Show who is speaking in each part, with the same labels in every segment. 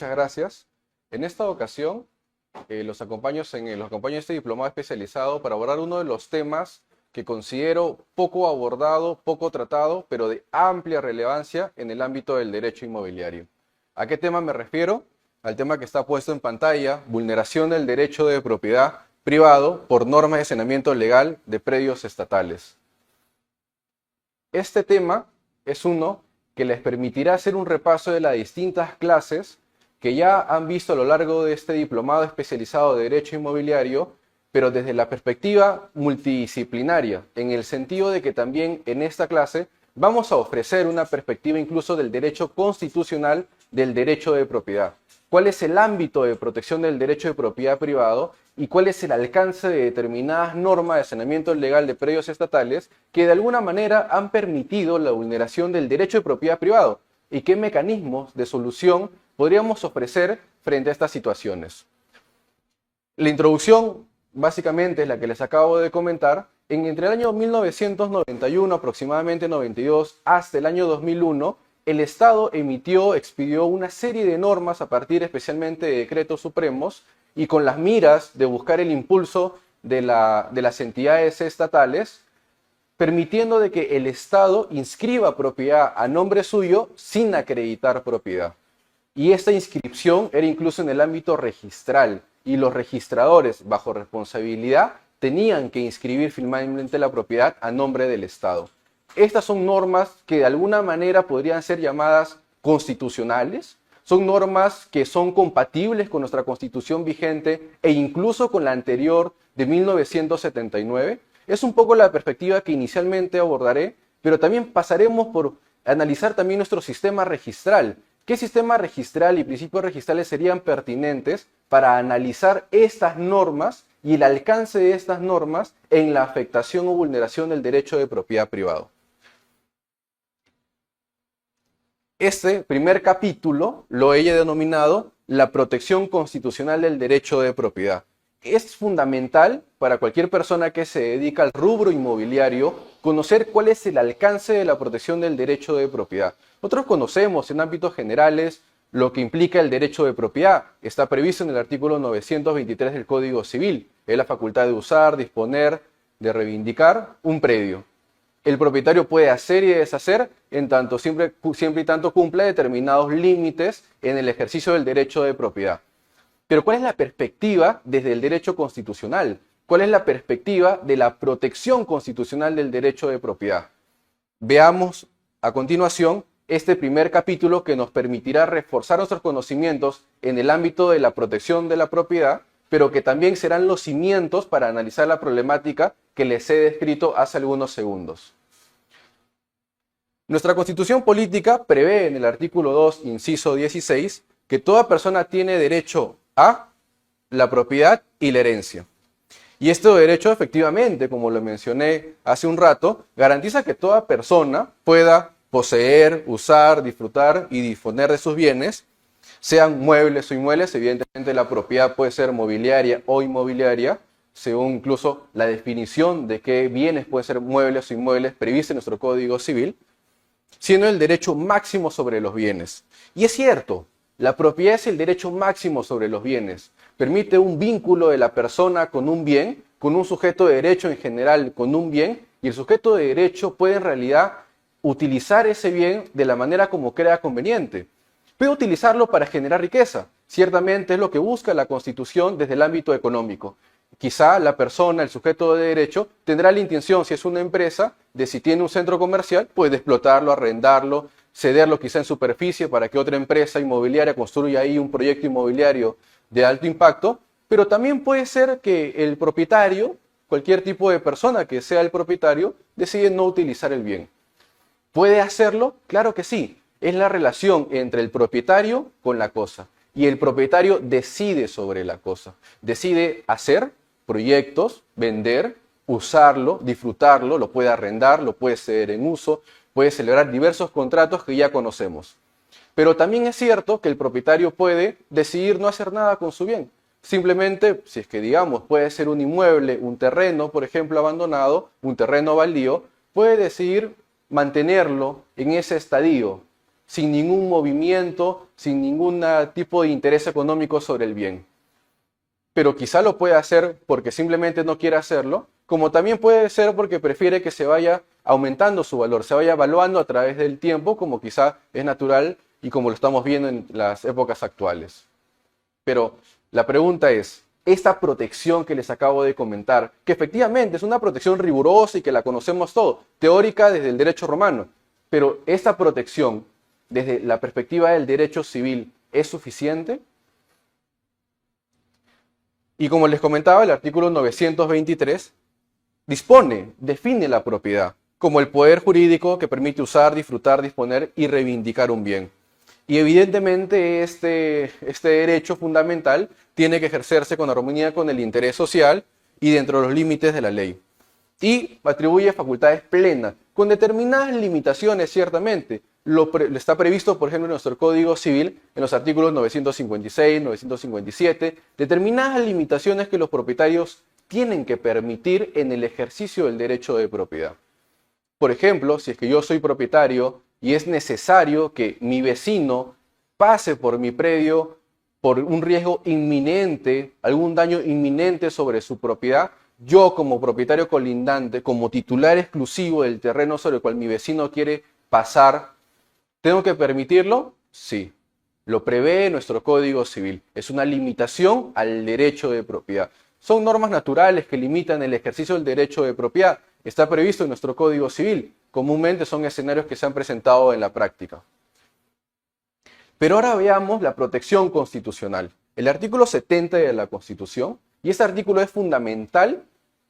Speaker 1: muchas gracias. En esta ocasión los acompaño en este diplomado especializado para abordar uno de los temas que considero poco abordado, poco tratado, pero de amplia relevancia en el ámbito del derecho inmobiliario. ¿A qué tema me refiero? Al tema que está puesto en pantalla: vulneración del derecho de propiedad privado por normas de saneamiento legal de predios estatales. Este tema es uno que les permitirá hacer un repaso de las distintas clases que ya han visto a lo largo de este diplomado especializado de Derecho Inmobiliario, pero desde la perspectiva multidisciplinaria, en el sentido de que también en esta clase vamos a ofrecer una perspectiva incluso del derecho constitucional del derecho de propiedad. ¿Cuál es el ámbito de protección del derecho de propiedad privado y cuál es el alcance de determinadas normas de saneamiento legal de predios estatales que de alguna manera han permitido la vulneración del derecho de propiedad privado? ¿Y qué mecanismos de solución podríamos ofrecer frente a estas situaciones? La introducción básicamente es la que les acabo de comentar. Entre el año 1991, aproximadamente 92, hasta el año 2001, el Estado expidió una serie de normas a partir especialmente de decretos supremos y con las miras de buscar el impulso de las entidades estatales, permitiendo de que el Estado inscriba propiedad a nombre suyo sin acreditar propiedad. Y esta inscripción era incluso en el ámbito registral, y los registradores, bajo responsabilidad, tenían que inscribir finalmente la propiedad a nombre del Estado. Estas son normas que de alguna manera podrían ser llamadas constitucionales, son normas que son compatibles con nuestra Constitución vigente e incluso con la anterior de 1979. Es un poco la perspectiva que inicialmente abordaré, pero también pasaremos por analizar también nuestro sistema registral. ¿Qué sistema registral y principios registrales serían pertinentes para analizar estas normas y el alcance de estas normas en la afectación o vulneración del derecho de propiedad privado? Este primer capítulo lo he denominado la protección constitucional del derecho de propiedad. Es fundamental para cualquier persona que se dedica al rubro inmobiliario conocer cuál es el alcance de la protección del derecho de propiedad. Nosotros conocemos en ámbitos generales lo que implica el derecho de propiedad. Está previsto en el artículo 923 del Código Civil. Es la facultad de usar, disponer, de reivindicar un predio. El propietario puede hacer y deshacer en tanto siempre y tanto cumpla determinados límites en el ejercicio del derecho de propiedad. Pero ¿cuál es la perspectiva desde el derecho constitucional? ¿Cuál es la perspectiva de la protección constitucional del derecho de propiedad? Veamos a continuación este primer capítulo que nos permitirá reforzar nuestros conocimientos en el ámbito de la protección de la propiedad, pero que también serán los cimientos para analizar la problemática que les he descrito hace algunos segundos. Nuestra Constitución política prevé en el artículo 2, inciso 16, que toda persona tiene derecho a la propiedad y la herencia. Y este derecho, efectivamente, como lo mencioné hace un rato, garantiza que toda persona pueda poseer, usar, disfrutar y disponer de sus bienes, sean muebles o inmuebles. Evidentemente la propiedad puede ser mobiliaria o inmobiliaria, según incluso la definición de qué bienes pueden ser muebles o inmuebles prevista en nuestro Código Civil, siendo el derecho máximo sobre los bienes. Y es cierto, la propiedad es el derecho máximo sobre los bienes. Permite un vínculo de la persona con un bien, con un sujeto de derecho en general con un bien, y el sujeto de derecho puede en realidad utilizar ese bien de la manera como crea conveniente. Puede utilizarlo para generar riqueza. Ciertamente es lo que busca la Constitución desde el ámbito económico. Quizá la persona, el sujeto de derecho, tendrá la intención, si es una empresa, de si tiene un centro comercial, puede explotarlo, arrendarlo, cederlo quizá en superficie para que otra empresa inmobiliaria construya ahí un proyecto inmobiliario de alto impacto, pero también puede ser que el propietario, cualquier tipo de persona que sea el propietario, decide no utilizar el bien. ¿Puede hacerlo? Claro que sí. Es la relación entre el propietario con la cosa. Y el propietario decide sobre la cosa. Decide hacer proyectos, vender, usarlo, disfrutarlo, lo puede arrendar, lo puede ceder en uso, puede celebrar diversos contratos que ya conocemos. Pero también es cierto que el propietario puede decidir no hacer nada con su bien. Simplemente, si es que digamos, puede ser un inmueble, un terreno, por ejemplo, abandonado, un terreno baldío, puede decidir mantenerlo en ese estadio, sin ningún movimiento, sin ningún tipo de interés económico sobre el bien. Pero quizá lo puede hacer porque simplemente no quiere hacerlo, como también puede ser porque prefiere que se vaya aumentando su valor, se vaya evaluando a través del tiempo, como quizá es natural y como lo estamos viendo en las épocas actuales. Pero la pregunta es, esta protección que les acabo de comentar, que efectivamente es una protección rigurosa y que la conocemos todos, teórica desde el derecho romano, pero esta protección desde la perspectiva del derecho civil, ¿es suficiente? Y como les comentaba, el artículo 923 define la propiedad como el poder jurídico que permite usar, disfrutar, disponer y reivindicar un bien. Y evidentemente este derecho fundamental tiene que ejercerse con armonía con el interés social y dentro de los límites de la ley. Y atribuye facultades plenas, con determinadas limitaciones ciertamente. Está previsto, por ejemplo, en nuestro Código Civil, en los artículos 956, 957, determinadas limitaciones que los propietarios tienen que permitir en el ejercicio del derecho de propiedad. Por ejemplo, si es que yo soy propietario y es necesario que mi vecino pase por mi predio por un riesgo inminente, algún daño inminente sobre su propiedad, yo como propietario colindante, como titular exclusivo del terreno sobre el cual mi vecino quiere pasar, ¿tengo que permitirlo? Sí. Lo prevé nuestro Código Civil. Es una limitación al derecho de propiedad. Son normas naturales que limitan el ejercicio del derecho de propiedad. Está previsto en nuestro Código Civil. Comúnmente son escenarios que se han presentado en la práctica. Pero ahora veamos la protección constitucional. El artículo 70 de la Constitución, y este artículo es fundamental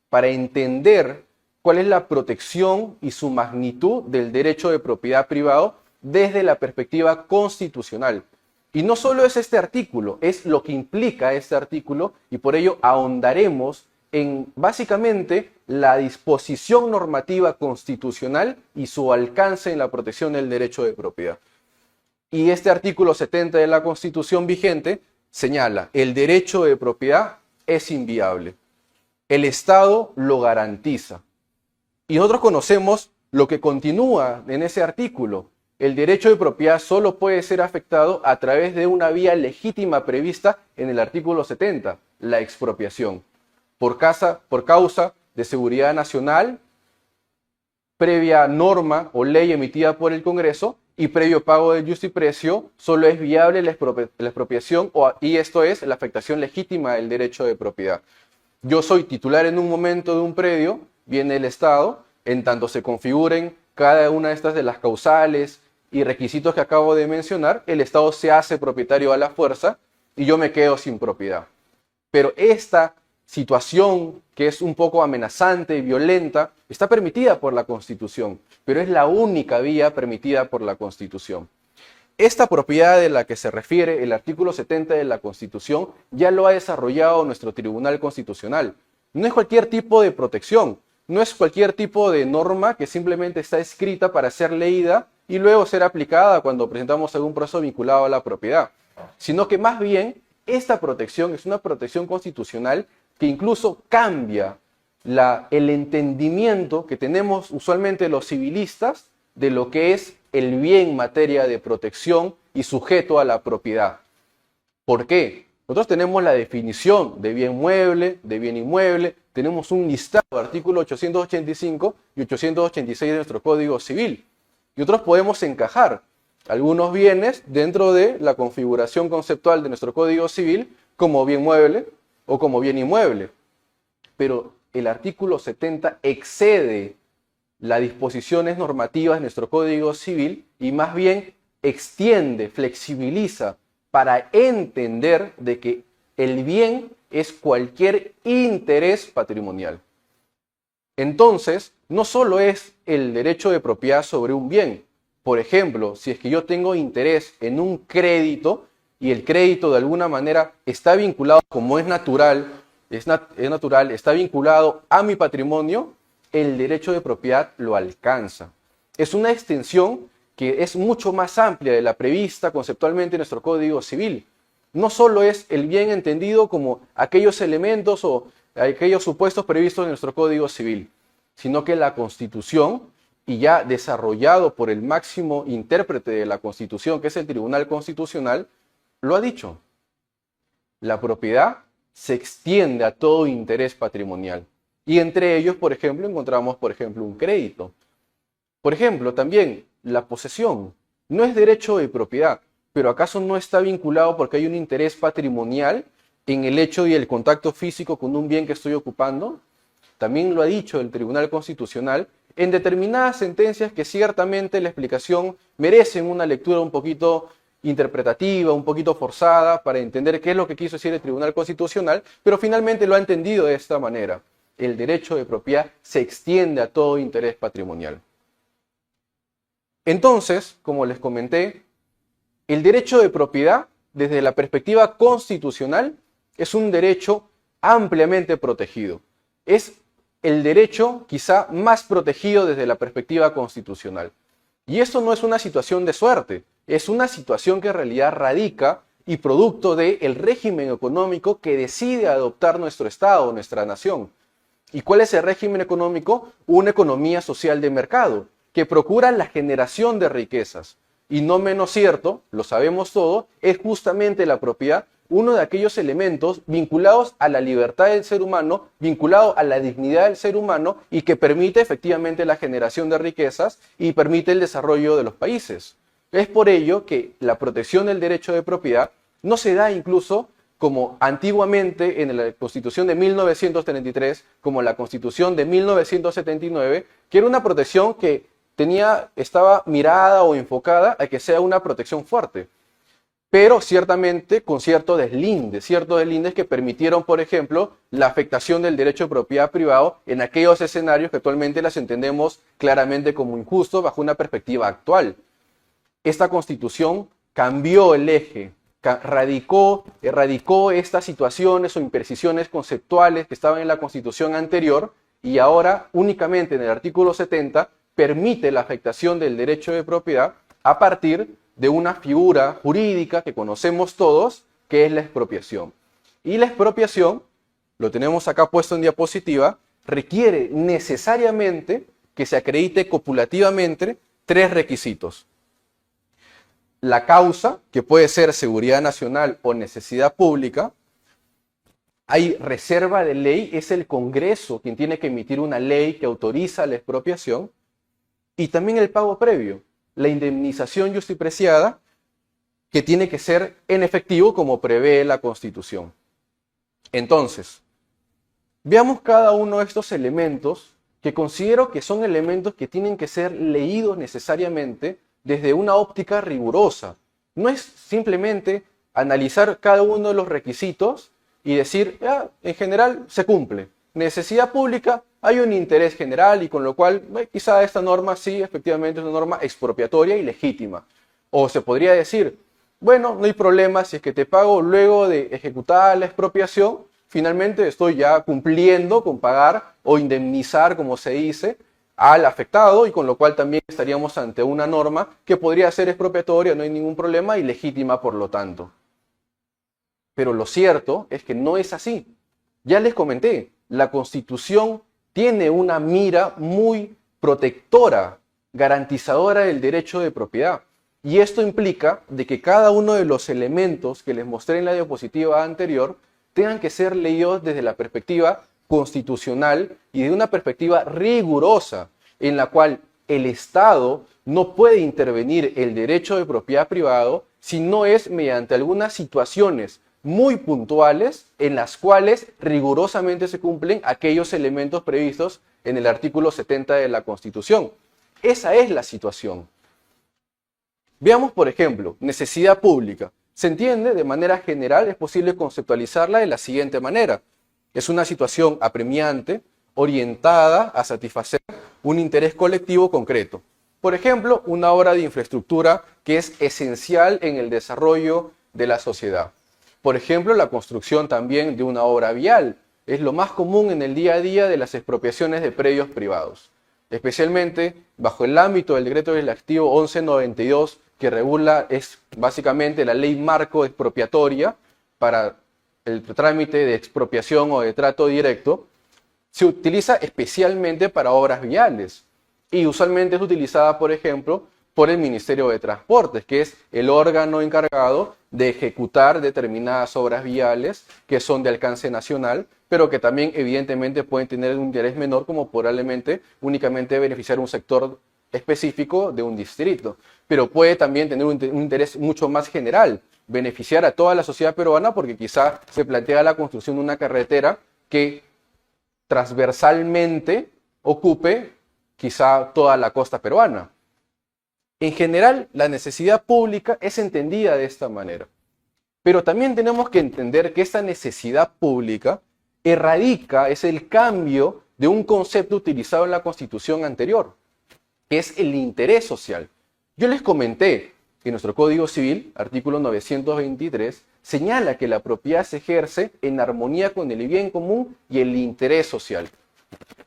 Speaker 1: para entender cuál es la protección y su magnitud del derecho de propiedad privado desde la perspectiva constitucional. Y no solo es este artículo, es lo que implica este artículo y por ello ahondaremos en básicamente la disposición normativa constitucional y su alcance en la protección del derecho de propiedad. Y este artículo 70 de la Constitución vigente señala, el derecho de propiedad es inviable. El Estado lo garantiza. Y nosotros conocemos lo que continúa en ese artículo. El derecho de propiedad solo puede ser afectado a través de una vía legítima prevista en el artículo 70, la expropiación. Por causa de seguridad nacional, previa norma o ley emitida por el Congreso y previo pago de justiprecio, solo es viable la expropiación y esto es la afectación legítima del derecho de propiedad. Yo soy titular en un momento de un predio, viene el Estado, en tanto se configuren cada una de estas de las causales y requisitos que acabo de mencionar, el Estado se hace propietario a la fuerza y yo me quedo sin propiedad. Pero esta situación que es un poco amenazante y violenta está permitida por la Constitución, pero es la única vía permitida por la Constitución. Esta propiedad de la que se refiere el artículo 70 de la Constitución ya lo ha desarrollado nuestro Tribunal Constitucional. No es cualquier tipo de protección, no es cualquier tipo de norma que simplemente está escrita para ser leída y luego ser aplicada cuando presentamos algún proceso vinculado a la propiedad, sino que más bien esta protección es una protección constitucional que incluso cambia el entendimiento que tenemos usualmente los civilistas de lo que es el bien en materia de protección y sujeto a la propiedad. ¿Por qué? Nosotros tenemos la definición de bien mueble, de bien inmueble, tenemos un listado de artículos 885 y 886 de nuestro Código Civil. Y nosotros podemos encajar algunos bienes dentro de la configuración conceptual de nuestro Código Civil como bien mueble o como bien inmueble. Pero el artículo 70 excede las disposiciones normativas de nuestro Código Civil y más bien extiende, flexibiliza para entender de que el bien es cualquier interés patrimonial. Entonces, no solo es el derecho de propiedad sobre un bien. Por ejemplo, si es que yo tengo interés en un crédito y el crédito de alguna manera está vinculado, como es natural, está vinculado a mi patrimonio, el derecho de propiedad lo alcanza. Es una extensión que es mucho más amplia de la prevista conceptualmente en nuestro Código Civil. No solo es el bien entendido como aquellos elementos o aquellos supuestos previstos en nuestro Código Civil, sino que la Constitución y ya desarrollado por el máximo intérprete de la Constitución, que es el Tribunal Constitucional, lo ha dicho. La propiedad se extiende a todo interés patrimonial. Y entre ellos, por ejemplo, encontramos, por ejemplo, un crédito. Por ejemplo, también la posesión no es derecho de propiedad, pero ¿acaso no está vinculado porque hay un interés patrimonial en el hecho y el contacto físico con un bien que estoy ocupando? También lo ha dicho el Tribunal Constitucional en determinadas sentencias que ciertamente la explicación merecen una lectura un poquito interpretativa, un poquito forzada para entender qué es lo que quiso decir el Tribunal Constitucional, pero finalmente lo ha entendido de esta manera. El derecho de propiedad se extiende a todo interés patrimonial. Entonces, como les comenté, el derecho de propiedad, desde la perspectiva constitucional, es un derecho ampliamente protegido. Es el derecho quizá más protegido desde la perspectiva constitucional. Y esto no es una situación de suerte, es una situación que en realidad radica y producto del régimen económico que decide adoptar nuestro Estado, nuestra nación. ¿Y cuál es el régimen económico? Una economía social de mercado, que procura la generación de riquezas. Y no menos cierto, lo sabemos todo, es justamente la propiedad uno de aquellos elementos vinculados a la libertad del ser humano, vinculado a la dignidad del ser humano y que permite efectivamente la generación de riquezas y permite el desarrollo de los países. Es por ello que la protección del derecho de propiedad no se da incluso como antiguamente en la Constitución de 1933, como la Constitución de 1979, que era una protección que estaba mirada o enfocada a que sea una protección fuerte, pero ciertamente con ciertos deslindes que permitieron, por ejemplo, la afectación del derecho de propiedad privado en aquellos escenarios que actualmente las entendemos claramente como injustos bajo una perspectiva actual. Esta Constitución cambió el eje, erradicó estas situaciones o imprecisiones conceptuales que estaban en la Constitución anterior y ahora únicamente en el artículo 70 permite la afectación del derecho de propiedad a partir de una figura jurídica que conocemos todos, que es la expropiación. Y la expropiación, lo tenemos acá puesto en diapositiva, requiere necesariamente que se acredite copulativamente 3 requisitos. La causa, que puede ser seguridad nacional o necesidad pública. Hay reserva de ley, es el Congreso quien tiene que emitir una ley que autoriza la expropiación. Y también el pago previo, la indemnización justipreciada, que tiene que ser en efectivo como prevé la Constitución. Entonces, veamos cada uno de estos elementos que considero que son elementos que tienen que ser leídos necesariamente desde una óptica rigurosa. No es simplemente analizar cada uno de los requisitos y decir, en general se cumple. Necesidad pública, hay un interés general y con lo cual quizá esta norma sí, efectivamente es una norma expropiatoria y legítima. O se podría decir, bueno, no hay problema si es que te pago luego de ejecutada la expropiación, finalmente estoy ya cumpliendo con pagar o indemnizar, como se dice, al afectado y con lo cual también estaríamos ante una norma que podría ser expropiatoria, no hay ningún problema y legítima por lo tanto. Pero lo cierto es que no es así. Ya les comenté, la Constitución tiene una mira muy protectora, garantizadora del derecho de propiedad. Y esto implica de que cada uno de los elementos que les mostré en la diapositiva anterior tengan que ser leídos desde la perspectiva constitucional y de una perspectiva rigurosa, en la cual el Estado no puede intervenir el derecho de propiedad privado si no es mediante algunas situaciones muy puntuales en las cuales rigurosamente se cumplen aquellos elementos previstos en el artículo 70 de la Constitución. Esa es la situación. Veamos, por ejemplo, necesidad pública. Se entiende, de manera general, es posible conceptualizarla de la siguiente manera. Es una situación apremiante, orientada a satisfacer un interés colectivo concreto. Por ejemplo, una obra de infraestructura que es esencial en el desarrollo de la sociedad. Por ejemplo, la construcción también de una obra vial. Es lo más común en el día a día de las expropiaciones de predios privados. Especialmente bajo el ámbito del decreto legislativo 1192, que regula, es básicamente la ley marco expropiatoria para el trámite de expropiación o de trato directo, se utiliza especialmente para obras viales. y usualmente es utilizada, por ejemplo, por el Ministerio de Transportes, que es el órgano encargado de ejecutar determinadas obras viales que son de alcance nacional, pero que también evidentemente pueden tener un interés menor, como probablemente únicamente beneficiar un sector específico de un distrito, pero puede también tener un interés mucho más general, beneficiar a toda la sociedad peruana, porque quizá se plantea la construcción de una carretera que transversalmente ocupe quizá toda la costa peruana. En general, la necesidad pública es entendida de esta manera. Pero también tenemos que entender que esta necesidad pública es el cambio de un concepto utilizado en la Constitución anterior, que es el interés social. Yo les comenté que nuestro Código Civil, artículo 923, señala que la propiedad se ejerce en armonía con el bien común y el interés social.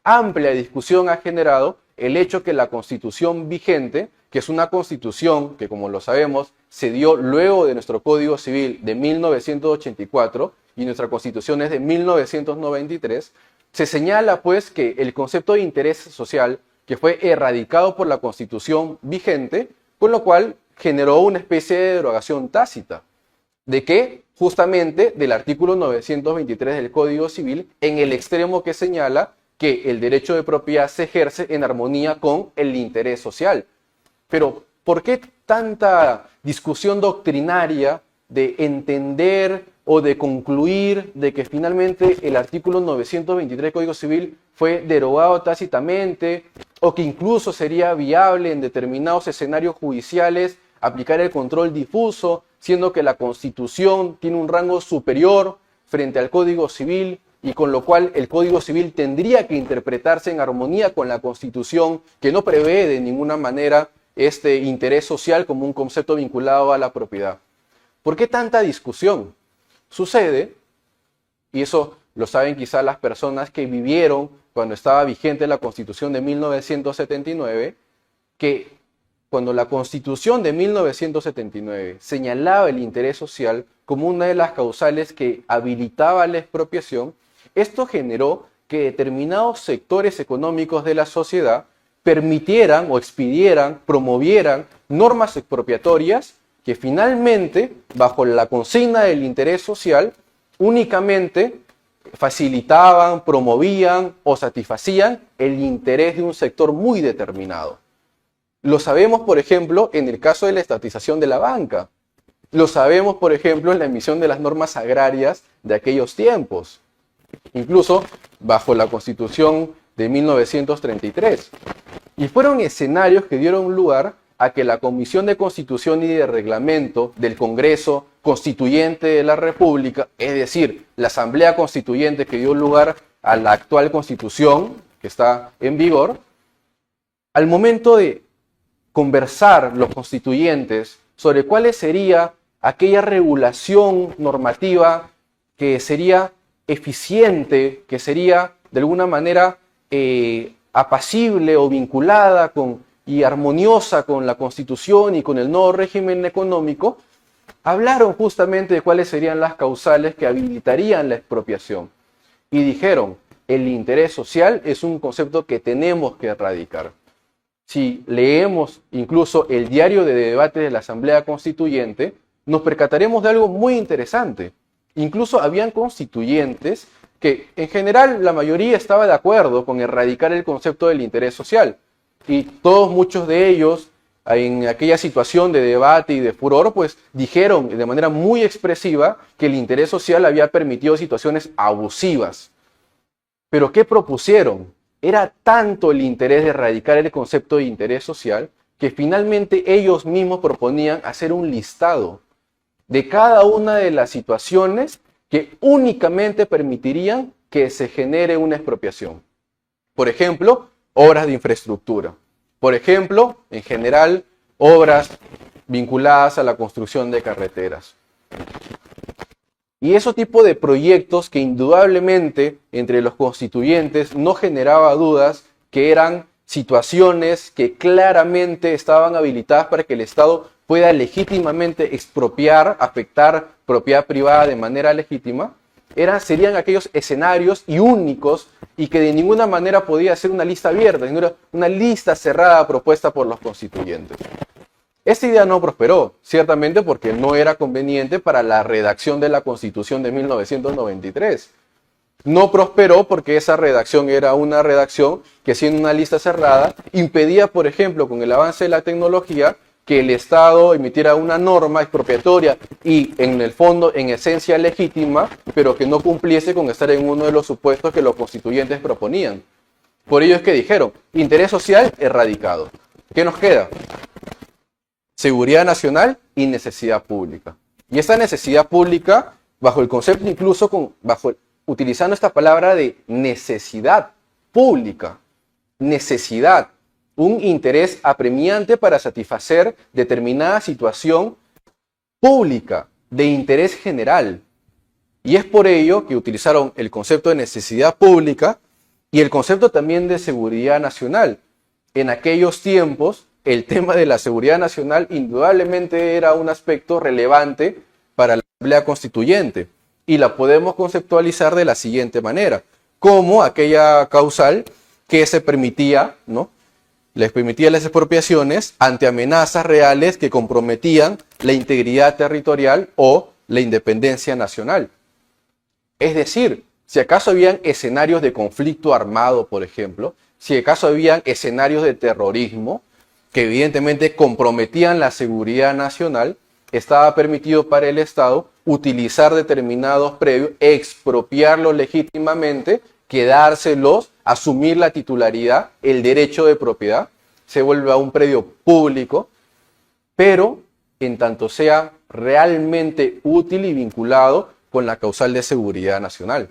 Speaker 1: Amplia discusión ha generado el hecho que la Constitución vigente, que es una Constitución que, como lo sabemos, se dio luego de nuestro Código Civil de 1984 y nuestra Constitución es de 1993, se señala pues que el concepto de interés social, que fue erradicado por la Constitución vigente, con lo cual generó una especie de derogación tácita. ¿De qué? Justamente del artículo 923 del Código Civil, en el extremo que señala que el derecho de propiedad se ejerce en armonía con el interés social. Pero, ¿por qué tanta discusión doctrinaria de entender o de concluir de que finalmente el artículo 923 del Código Civil fue derogado tácitamente, o que incluso sería viable en determinados escenarios judiciales aplicar el control difuso, siendo que la Constitución tiene un rango superior frente al Código Civil, y con lo cual el Código Civil tendría que interpretarse en armonía con la Constitución, que no prevé de ninguna manera este interés social como un concepto vinculado a la propiedad? ¿Por qué tanta discusión? Sucede, y eso lo saben quizá las personas que vivieron cuando estaba vigente la Constitución de 1979, que cuando la Constitución de 1979 señalaba el interés social como una de las causales que habilitaba la expropiación, esto generó que determinados sectores económicos de la sociedad permitieran o expidieran, promovieran normas expropiatorias que finalmente, bajo la consigna del interés social, únicamente facilitaban, promovían o satisfacían el interés de un sector muy determinado. Lo sabemos, por ejemplo, en el caso de la estatización de la banca. Lo sabemos, por ejemplo, en la emisión de las normas agrarias de aquellos tiempos. Incluso bajo la Constitución de 1933. Y fueron escenarios que dieron lugar a que la Comisión de Constitución y de Reglamento del Congreso Constituyente de la República, es decir, la Asamblea Constituyente que dio lugar a la actual Constitución, que está en vigor, al momento de conversar los constituyentes sobre cuál sería aquella regulación normativa que sería eficiente, que sería de alguna manera apacible o vinculada y armoniosa con la Constitución y con el nuevo régimen económico, hablaron justamente de cuáles serían las causales que habilitarían la expropiación. Y dijeron, el interés social es un concepto que tenemos que erradicar. Si leemos incluso el diario de debate de la Asamblea Constituyente, nos percataremos de algo muy interesante. Incluso habían constituyentes que en general la mayoría estaba de acuerdo con erradicar el concepto del interés social. Y muchos de ellos, en aquella situación de debate y de furor, pues dijeron de manera muy expresiva que el interés social había permitido situaciones abusivas. ¿Pero qué propusieron? Era tanto el interés de erradicar el concepto de interés social que finalmente ellos mismos proponían hacer un listado de cada una de las situaciones que únicamente permitirían que se genere una expropiación. Por ejemplo, obras de infraestructura. Por ejemplo, en general, obras vinculadas a la construcción de carreteras. Y ese tipo de proyectos que indudablemente entre los constituyentes no generaba dudas, que eran situaciones que claramente estaban habilitadas para que el Estado pueda legítimamente expropiar, afectar propiedad privada de manera legítima, serían aquellos escenarios y únicos y que de ninguna manera podía ser una lista abierta, sino era una lista cerrada propuesta por los constituyentes. Esta idea no prosperó, ciertamente porque no era conveniente para la redacción de la Constitución de 1993. No prosperó porque esa redacción era una redacción que, siendo una lista cerrada, impedía, por ejemplo, con el avance de la tecnología, que el Estado emitiera una norma expropiatoria y, en el fondo, en esencia legítima, pero que no cumpliese con estar en uno de los supuestos que los constituyentes proponían. Por ello es que dijeron, interés social erradicado. ¿Qué nos queda? Seguridad nacional y necesidad pública. Y esta necesidad pública, bajo el concepto incluso, utilizando esta palabra de necesidad pública, necesidad, un interés apremiante para satisfacer determinada situación pública, de interés general. Y es por ello que utilizaron el concepto de necesidad pública y el concepto también de seguridad nacional. En aquellos tiempos, el tema de la seguridad nacional indudablemente era un aspecto relevante para la Asamblea Constituyente y la podemos conceptualizar de la siguiente manera, como aquella causal que se permitía, ¿no?, les permitía las expropiaciones ante amenazas reales que comprometían la integridad territorial o la independencia nacional. Es decir, si acaso habían escenarios de conflicto armado, por ejemplo, si acaso habían escenarios de terrorismo que evidentemente comprometían la seguridad nacional, estaba permitido para el Estado utilizar determinados predios, expropiarlos legítimamente, quedárselos, asumir la titularidad, el derecho de propiedad, se vuelve a un predio público, pero en tanto sea realmente útil y vinculado con la causal de seguridad nacional.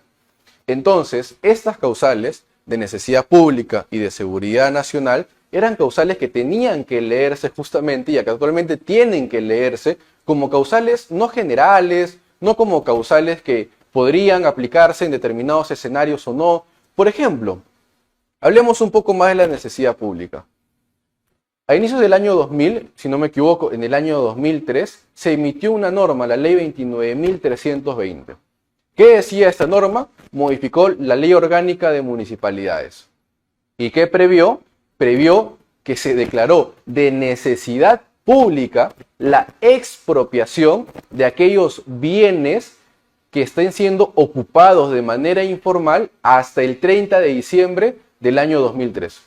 Speaker 1: Entonces, estas causales de necesidad pública y de seguridad nacional eran causales que tenían que leerse justamente, y que actualmente tienen que leerse, como causales no generales, no como causales que podrían aplicarse en determinados escenarios o no. Por ejemplo, hablemos un poco más de la necesidad pública. A inicios del año 2000, si no me equivoco, en el año 2003, se emitió una norma, la ley 29.320. ¿Qué decía esta norma? Modificó la ley orgánica de municipalidades. ¿Y qué previó? Previó que se declaró de necesidad pública la expropiación de aquellos bienes que estén siendo ocupados de manera informal hasta el 30 de diciembre del año 2003.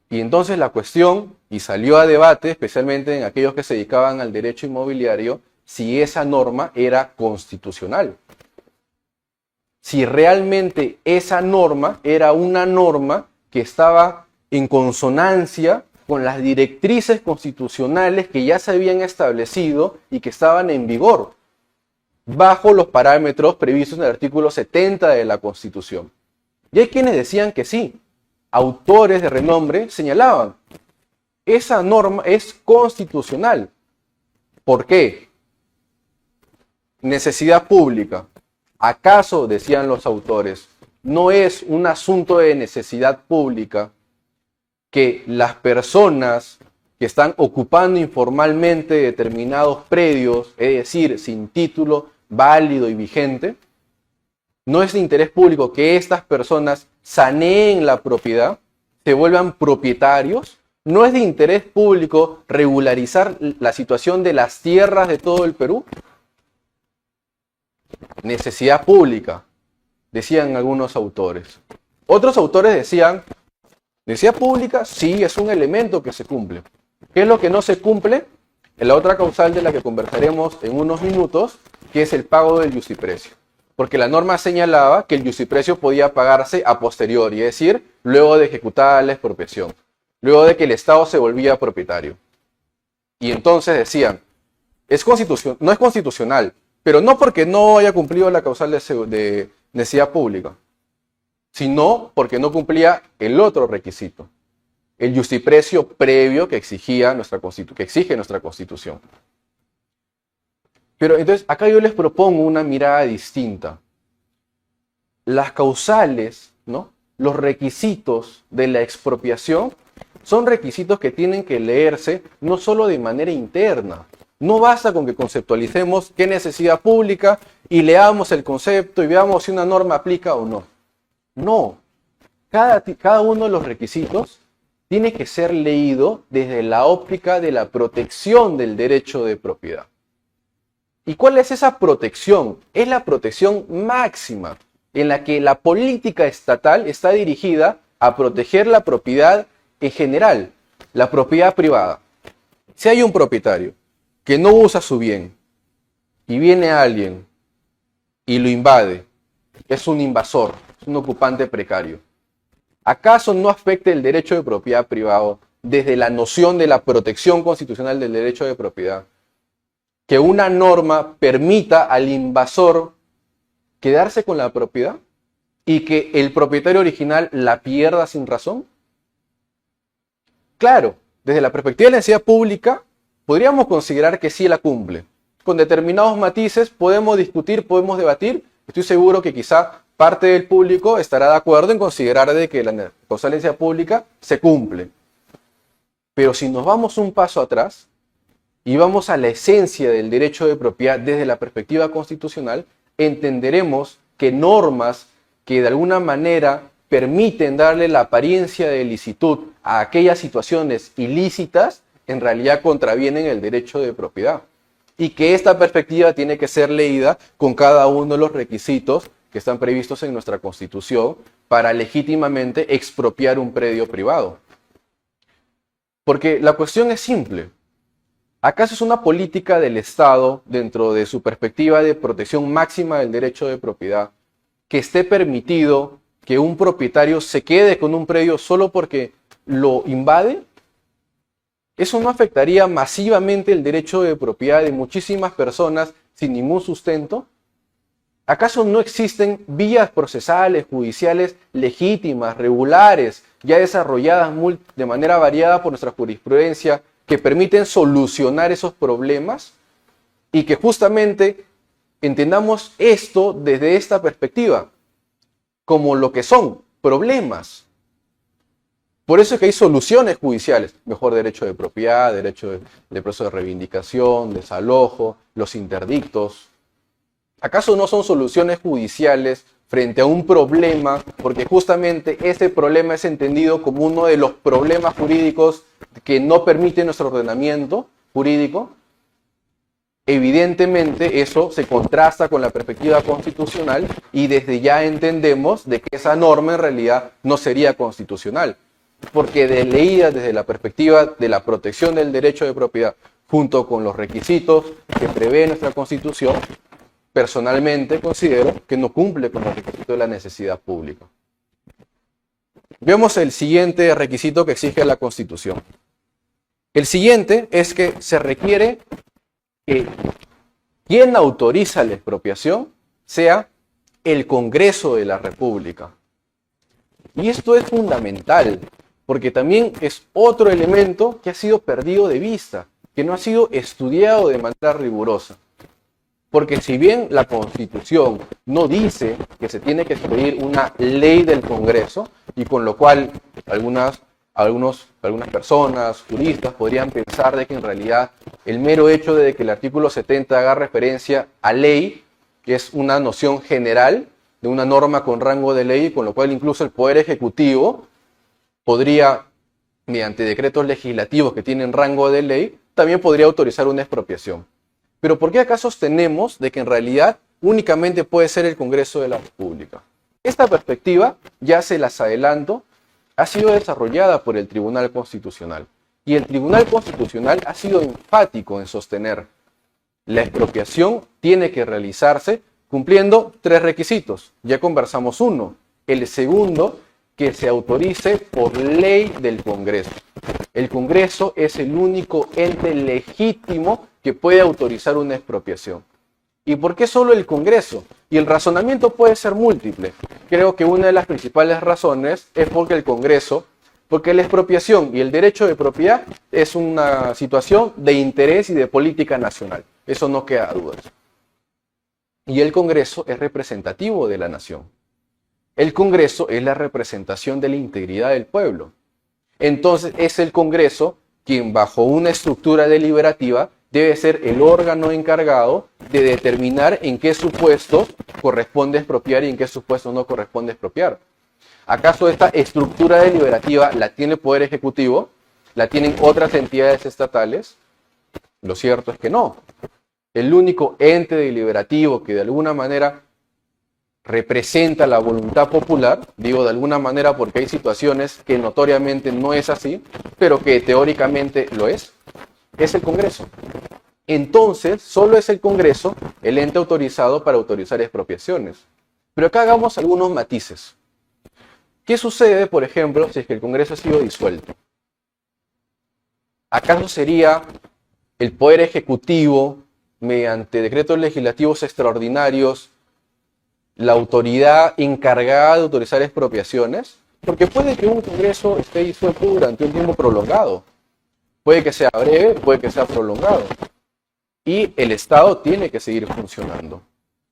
Speaker 1: Y entonces la cuestión, y salió a debate, especialmente en aquellos que se dedicaban al derecho inmobiliario, si esa norma era constitucional. Si realmente esa norma era una norma que estaba en consonancia con las directrices constitucionales que ya se habían establecido y que estaban en vigor, bajo los parámetros previstos en el artículo 70 de la Constitución. Y hay quienes decían que sí. Autores de renombre señalaban, esa norma es constitucional. ¿Por qué? Necesidad pública. ¿Acaso, decían los autores, no es un asunto de necesidad pública que las personas que están ocupando informalmente determinados predios, es decir, sin título válido y vigente, no es de interés público que estas personas saneen la propiedad, se vuelvan propietarios? ¿No es de interés público regularizar la situación de las tierras de todo el Perú? Necesidad pública, decían algunos autores. Otros autores decían, necesidad pública sí es un elemento que se cumple. ¿Qué es lo que no se cumple? En la otra causal de la que conversaremos en unos minutos, que es el pago del iustiprecio. Porque la norma señalaba que el iustiprecio podía pagarse a posteriori, es decir, luego de ejecutada la expropiación, luego de que el Estado se volvía propietario. Y entonces decían, no es constitucional, pero no porque no haya cumplido la causal de necesidad pública, sino porque no cumplía el otro requisito, el iustiprecio previo que exige nuestra Constitución. Pero entonces, acá yo les propongo una mirada distinta. Las causales, ¿no?, los requisitos de la expropiación son requisitos que tienen que leerse no solo de manera interna, No basta con que conceptualicemos qué necesidad pública y leamos el concepto y veamos si una norma aplica o no. No. Cada uno de los requisitos tiene que ser leído desde la óptica de la protección del derecho de propiedad. ¿Y cuál es esa protección? Es la protección máxima, en la que la política estatal está dirigida a proteger la propiedad en general, la propiedad privada. Si hay un propietario que no usa su bien y viene alguien y lo invade, es un invasor, es un ocupante precario, ¿acaso no afecta el derecho de propiedad privado desde la noción de la protección constitucional del derecho de propiedad que una norma permita al invasor quedarse con la propiedad y que el propietario original la pierda sin razón? Claro, desde la perspectiva de la necesidad pública, podríamos considerar que sí la cumple. Con determinados matices podemos discutir, podemos debatir. Estoy seguro que quizá parte del público estará de acuerdo en considerar de que la necesidad pública se cumple. Pero si nos vamos un paso atrás y vamos a la esencia del derecho de propiedad desde la perspectiva constitucional, entenderemos que normas que de alguna manera permiten darle la apariencia de licitud a aquellas situaciones ilícitas, en realidad contravienen el derecho de propiedad. Y que esta perspectiva tiene que ser leída con cada uno de los requisitos que están previstos en nuestra Constitución para legítimamente expropiar un predio privado. Porque la cuestión es simple. ¿Acaso es una política del Estado, dentro de su perspectiva de protección máxima del derecho de propiedad, que esté permitido que un propietario se quede con un predio solo porque lo invade? ¿Eso no afectaría masivamente el derecho de propiedad de muchísimas personas sin ningún sustento? ¿Acaso no existen vías procesales, judiciales legítimas, regulares, ya desarrolladas de manera variada por nuestra jurisprudencia, que permiten solucionar esos problemas? Y que justamente entendamos esto desde esta perspectiva, como lo que son problemas. Por eso es que hay soluciones judiciales, mejor derecho de propiedad, derecho de proceso de reivindicación, desalojo, los interdictos. ¿Acaso no son soluciones judiciales frente a un problema, porque justamente ese problema es entendido como uno de los problemas jurídicos que no permite nuestro ordenamiento jurídico? Evidentemente eso se contrasta con la perspectiva constitucional y desde ya entendemos de que esa norma en realidad no sería constitucional, porque leída desde la perspectiva de la protección del derecho de propiedad junto con los requisitos que prevé nuestra Constitución, personalmente considero que no cumple con los requisitos de la necesidad pública. Veamos el siguiente requisito que exige la Constitución. El siguiente es que se requiere que quien autoriza la expropiación sea el Congreso de la República. Y esto es fundamental, porque también es otro elemento que ha sido perdido de vista, que no ha sido estudiado de manera rigurosa. Porque si bien la Constitución no dice que se tiene que expedir una ley del Congreso, y con lo cual algunas personas, juristas, podrían pensar de que en realidad el mero hecho de que el artículo 70 haga referencia a ley, que es una noción general de una norma con rango de ley, con lo cual incluso el Poder Ejecutivo podría, mediante decretos legislativos que tienen rango de ley, también podría autorizar una expropiación. Pero ¿por qué acaso sostenemos de que en realidad únicamente puede ser el Congreso de la República? Esta perspectiva, ya se las adelanto, ha sido desarrollada por el Tribunal Constitucional. Y el Tribunal Constitucional ha sido enfático en sostener la expropiación tiene que realizarse cumpliendo 3 requisitos. Ya conversamos uno. El segundo, que se autorice por ley del Congreso. El Congreso es el único ente legítimo que puede autorizar una expropiación. ¿Y por qué solo el Congreso? Y el razonamiento puede ser múltiple. Creo que una de las principales razones es porque el Congreso, porque la expropiación y el derecho de propiedad es una situación de interés y de política nacional. Eso no queda dudas. Y el Congreso es representativo de la nación. El Congreso es la representación de la integridad del pueblo. Entonces es el Congreso quien, bajo una estructura deliberativa, debe ser el órgano encargado de determinar en qué supuestos corresponde expropiar y en qué supuestos no corresponde expropiar. ¿Acaso esta estructura deliberativa la tiene el Poder Ejecutivo? ¿La tienen otras entidades estatales? Lo cierto es que no. El único ente deliberativo que de alguna manera representa la voluntad popular, digo de alguna manera porque hay situaciones que notoriamente no es así, pero que teóricamente lo es el Congreso. Entonces, solo es el Congreso el ente autorizado para autorizar expropiaciones. Pero acá hagamos algunos matices. ¿Qué sucede, por ejemplo, si es que el Congreso ha sido disuelto? ¿Acaso sería el Poder Ejecutivo, mediante decretos legislativos extraordinarios, la autoridad encargada de autorizar expropiaciones? Porque puede que un Congreso esté disuelto durante un tiempo prolongado. Puede que sea breve, puede que sea prolongado. Y el Estado tiene que seguir funcionando.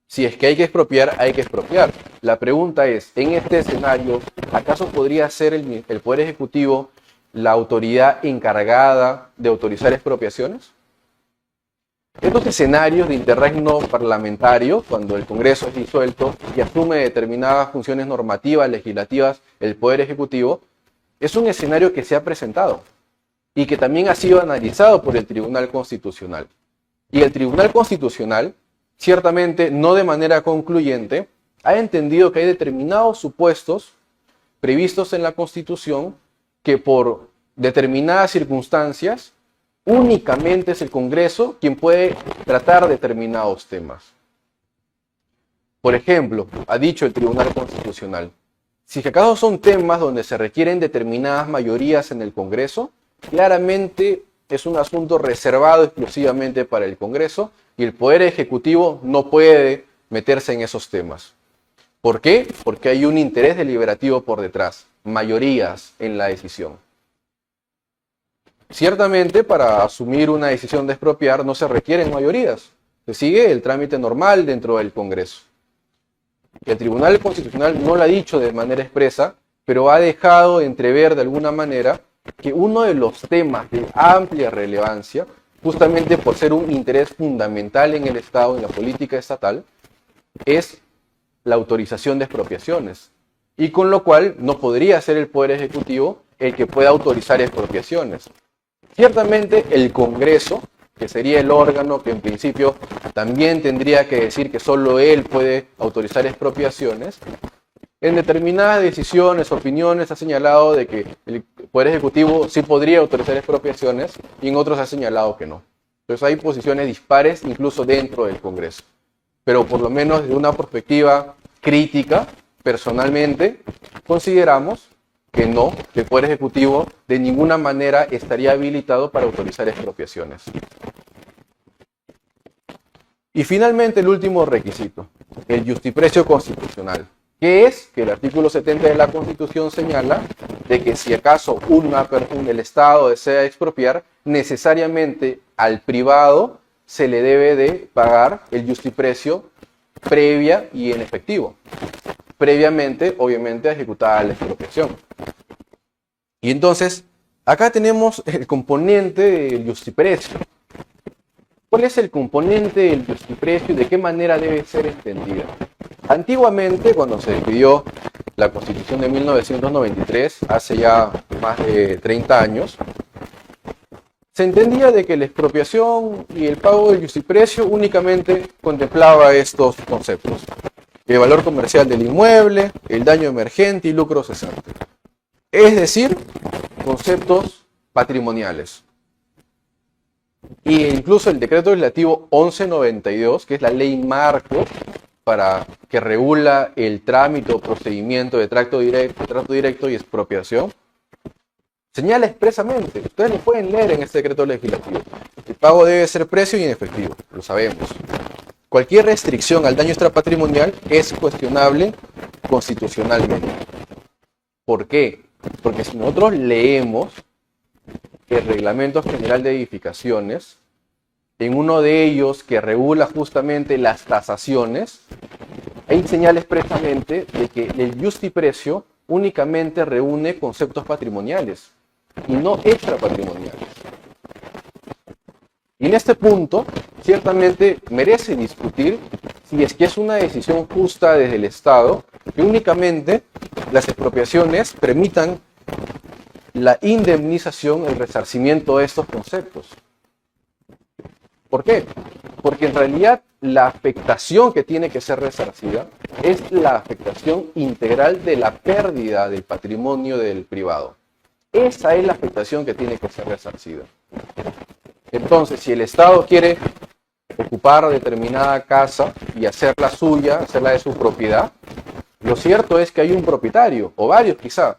Speaker 1: Si es que hay que expropiar, hay que expropiar. La pregunta es, en este escenario, ¿acaso podría ser el Poder Ejecutivo la autoridad encargada de autorizar expropiaciones? Estos escenarios de interregno parlamentario, cuando el Congreso es disuelto y asume determinadas funciones normativas, legislativas, el Poder Ejecutivo, es un escenario que se ha presentado y que también ha sido analizado por el Tribunal Constitucional. Y el Tribunal Constitucional, ciertamente no de manera concluyente, ha entendido que hay determinados supuestos previstos en la Constitución que por determinadas circunstancias únicamente es el Congreso quien puede tratar determinados temas. Por ejemplo, ha dicho el Tribunal Constitucional, si acaso son temas donde se requieren determinadas mayorías en el Congreso, claramente es un asunto reservado exclusivamente para el Congreso y el Poder Ejecutivo no puede meterse en esos temas. ¿Por qué? Porque hay un interés deliberativo por detrás, mayorías en la decisión. Ciertamente, para asumir una decisión de expropiar no se requieren mayorías. Se sigue el trámite normal dentro del Congreso. El Tribunal Constitucional no lo ha dicho de manera expresa, pero ha dejado entrever de alguna manera que uno de los temas de amplia relevancia, justamente por ser un interés fundamental en el Estado, en la política estatal, es la autorización de expropiaciones. Y con lo cual no podría ser el Poder Ejecutivo el que pueda autorizar expropiaciones. Ciertamente el Congreso, que sería el órgano que en principio también tendría que decir que solo él puede autorizar expropiaciones, en determinadas decisiones, opiniones, ha señalado de que el Poder Ejecutivo sí podría autorizar expropiaciones y en otros ha señalado que no. Entonces hay posiciones dispares incluso dentro del Congreso. Pero por lo menos desde una perspectiva crítica, personalmente, consideramos que no, que el Poder Ejecutivo de ninguna manera estaría habilitado para autorizar expropiaciones. Y finalmente el último requisito, el justiprecio constitucional, que es que el artículo 70 de la Constitución señala de que si acaso el Estado desea expropiar, necesariamente al privado se le debe de pagar el justiprecio previa y en efectivo. Previamente, obviamente, a ejecutar la expropiación. Y entonces, acá tenemos el componente del justiprecio. ¿Cuál es el componente del justiprecio y de qué manera debe ser entendida? Antiguamente, cuando se escribió la Constitución de 1993, hace ya más de 30 años, se entendía de que la expropiación y el pago del justiprecio únicamente contemplaba estos conceptos: el valor comercial del inmueble, el daño emergente y lucro cesante. Es decir, conceptos patrimoniales. E incluso el decreto legislativo 1192, que es la ley marco que regula el trámite o procedimiento de trato directo y expropiación, señala expresamente, ustedes lo pueden leer en este decreto legislativo, el pago debe ser precio y en efectivo, lo sabemos. Cualquier restricción al daño extrapatrimonial es cuestionable constitucionalmente. ¿Por qué? Porque si nosotros leemos el Reglamento General de Edificaciones, en uno de ellos que regula justamente las tasaciones, ahí señala expresamente de que el justiprecio únicamente reúne conceptos patrimoniales y no extrapatrimoniales. Y en este punto, ciertamente merece discutir si es que es una decisión justa desde el Estado que únicamente las expropiaciones permitan la indemnización, el resarcimiento de estos conceptos. ¿Por qué? Porque en realidad la afectación que tiene que ser resarcida es la afectación integral de la pérdida del patrimonio del privado. Esa es la afectación que tiene que ser resarcida. Entonces, si el Estado quiere ocupar determinada casa y hacerla suya, hacerla de su propiedad, lo cierto es que hay un propietario, o varios quizá,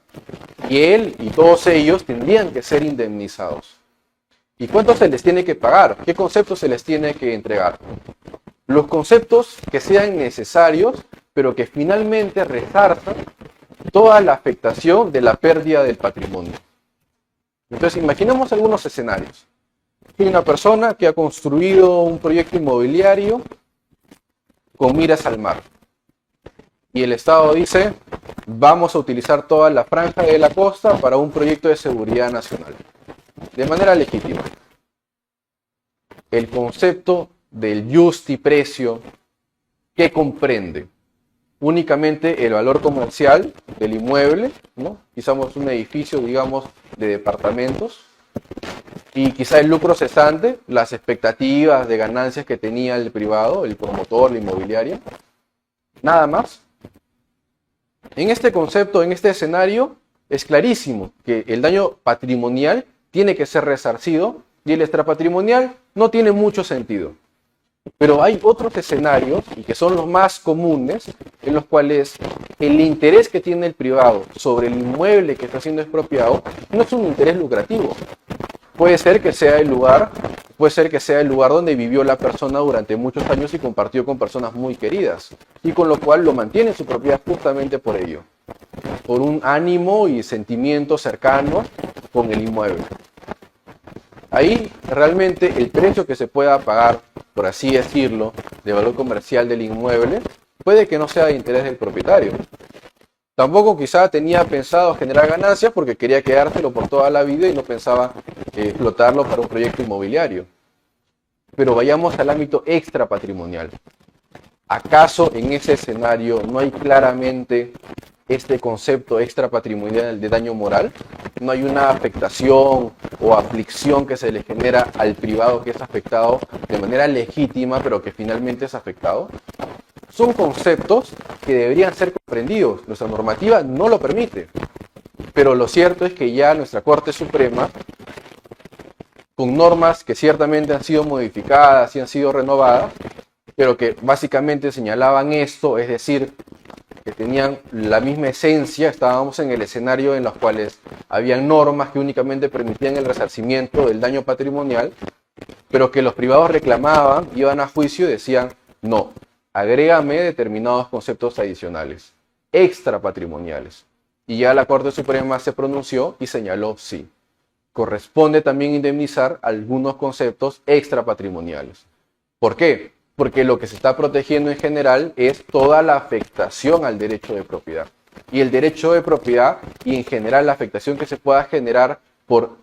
Speaker 1: y él y todos ellos tendrían que ser indemnizados. ¿Y cuánto se les tiene que pagar? ¿Qué conceptos se les tiene que entregar? Los conceptos que sean necesarios, pero que finalmente resarzan toda la afectación de la pérdida del patrimonio. Entonces, imaginemos algunos escenarios. Hay una persona que ha construido un proyecto inmobiliario con miras al mar. Y el Estado dice, vamos a utilizar toda la franja de la costa para un proyecto de seguridad nacional. De manera legítima. El concepto del justiprecio, ¿qué comprende? Únicamente el valor comercial del inmueble, ¿no? Quizás un edificio, digamos, de departamentos, y quizá el lucro cesante, las expectativas de ganancias que tenía el privado, el promotor, la inmobiliaria. Nada más. En este concepto, en este escenario, es clarísimo que el daño patrimonial tiene que ser resarcido y el extrapatrimonial no tiene mucho sentido. Pero hay otros escenarios, y que son los más comunes, en los cuales el interés que tiene el privado sobre el inmueble que está siendo expropiado no es un interés lucrativo. Puede ser que sea el lugar donde vivió la persona durante muchos años y compartió con personas muy queridas, y con lo cual lo mantiene en su propiedad justamente por ello, por un ánimo y sentimiento cercano con el inmueble. Ahí realmente el precio que se pueda pagar, por así decirlo, de valor comercial del inmueble, puede que no sea de interés del propietario. Tampoco quizá tenía pensado generar ganancias porque quería quedárselo por toda la vida y no pensaba explotarlo para un proyecto inmobiliario. Pero vayamos al ámbito extrapatrimonial. ¿Acaso en ese escenario no hay claramente este concepto extrapatrimonial de daño moral? ¿No hay una afectación o aflicción que se le genera al privado que es afectado de manera legítima, pero que finalmente es afectado? Son conceptos que deberían ser comprendidos. Nuestra normativa no lo permite. Pero lo cierto es que ya nuestra Corte Suprema, con normas que ciertamente han sido modificadas y han sido renovadas, pero que básicamente señalaban esto, es decir, que tenían la misma esencia, estábamos en el escenario en los cuales habían normas que únicamente permitían el resarcimiento del daño patrimonial, pero que los privados reclamaban, iban a juicio y decían, no, agrégame determinados conceptos adicionales, extrapatrimoniales. Y ya la Corte Suprema se pronunció y señaló, sí, corresponde también indemnizar algunos conceptos extrapatrimoniales. ¿Por qué? Porque lo que se está protegiendo en general es toda la afectación al derecho de propiedad. Y el derecho de propiedad y en general la afectación que se pueda generar por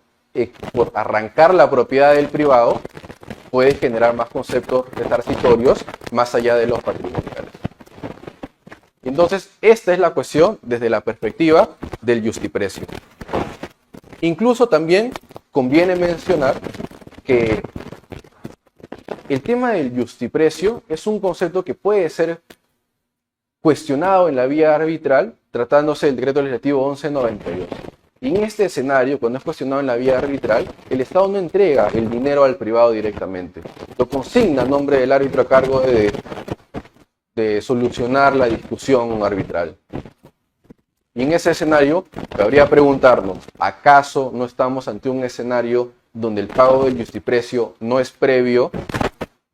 Speaker 1: arrancar la propiedad del privado puede generar más conceptos resarcitorios más allá de los patrimoniales. Entonces, esta es la cuestión desde la perspectiva del justiprecio. Incluso también conviene mencionar que el tema del justiprecio es un concepto que puede ser cuestionado en la vía arbitral, tratándose del decreto legislativo 1192. Y en este escenario, cuando es cuestionado en la vía arbitral, el Estado no entrega el dinero al privado directamente. Lo consigna a nombre del árbitro a cargo de solucionar la discusión arbitral. Y en ese escenario, cabría preguntarnos, ¿acaso no estamos ante un escenario donde el pago del justiprecio no es previo,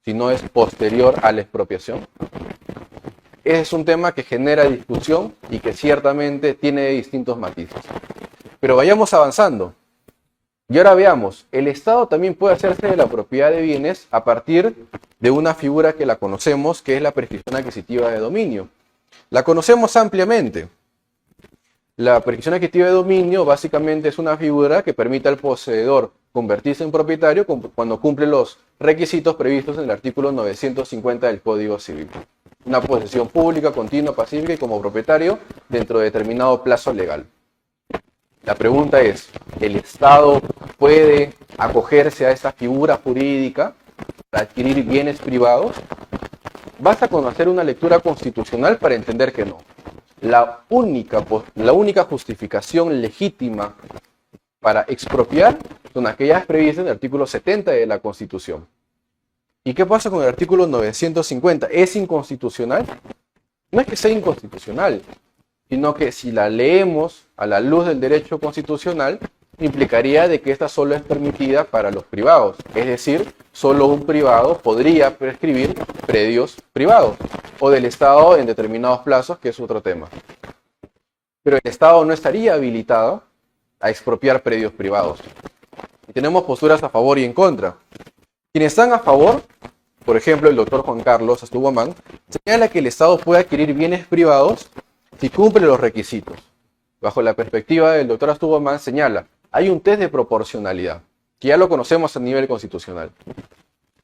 Speaker 1: sino es posterior a la expropiación? Ese es un tema que genera discusión y que ciertamente tiene distintos matices. Pero vayamos avanzando. Y ahora veamos, el Estado también puede hacerse de la propiedad de bienes a partir de una figura que la conocemos, que es la prescripción adquisitiva de dominio. La conocemos ampliamente. La prescripción adquisitiva de dominio básicamente es una figura que permite al poseedor convertirse en propietario cuando cumple los requisitos previstos en el artículo 950 del Código Civil. Una posesión pública, continua, pacífica y como propietario dentro de determinado plazo legal. La pregunta es, ¿el Estado puede acogerse a esta figura jurídica para adquirir bienes privados? Basta con hacer una lectura constitucional para entender que no. La única justificación legítima para expropiar son aquellas previstas en el artículo 70 de la Constitución. ¿Y qué pasa con el artículo 950? ¿Es inconstitucional? No es que sea inconstitucional, sino que si la leemos a la luz del derecho constitucional, implicaría de que esta solo es permitida para los privados. Es decir, solo un privado podría prescribir predios privados, o del Estado en determinados plazos, que es otro tema. Pero el Estado no estaría habilitado a expropiar predios privados. Y tenemos posturas a favor y en contra. Quienes están a favor, por ejemplo, el doctor Juan Carlos Astubamán, señala que el Estado puede adquirir bienes privados si cumple los requisitos. Bajo la perspectiva del doctor Astubamán señala, hay un test de proporcionalidad, que ya lo conocemos a nivel constitucional.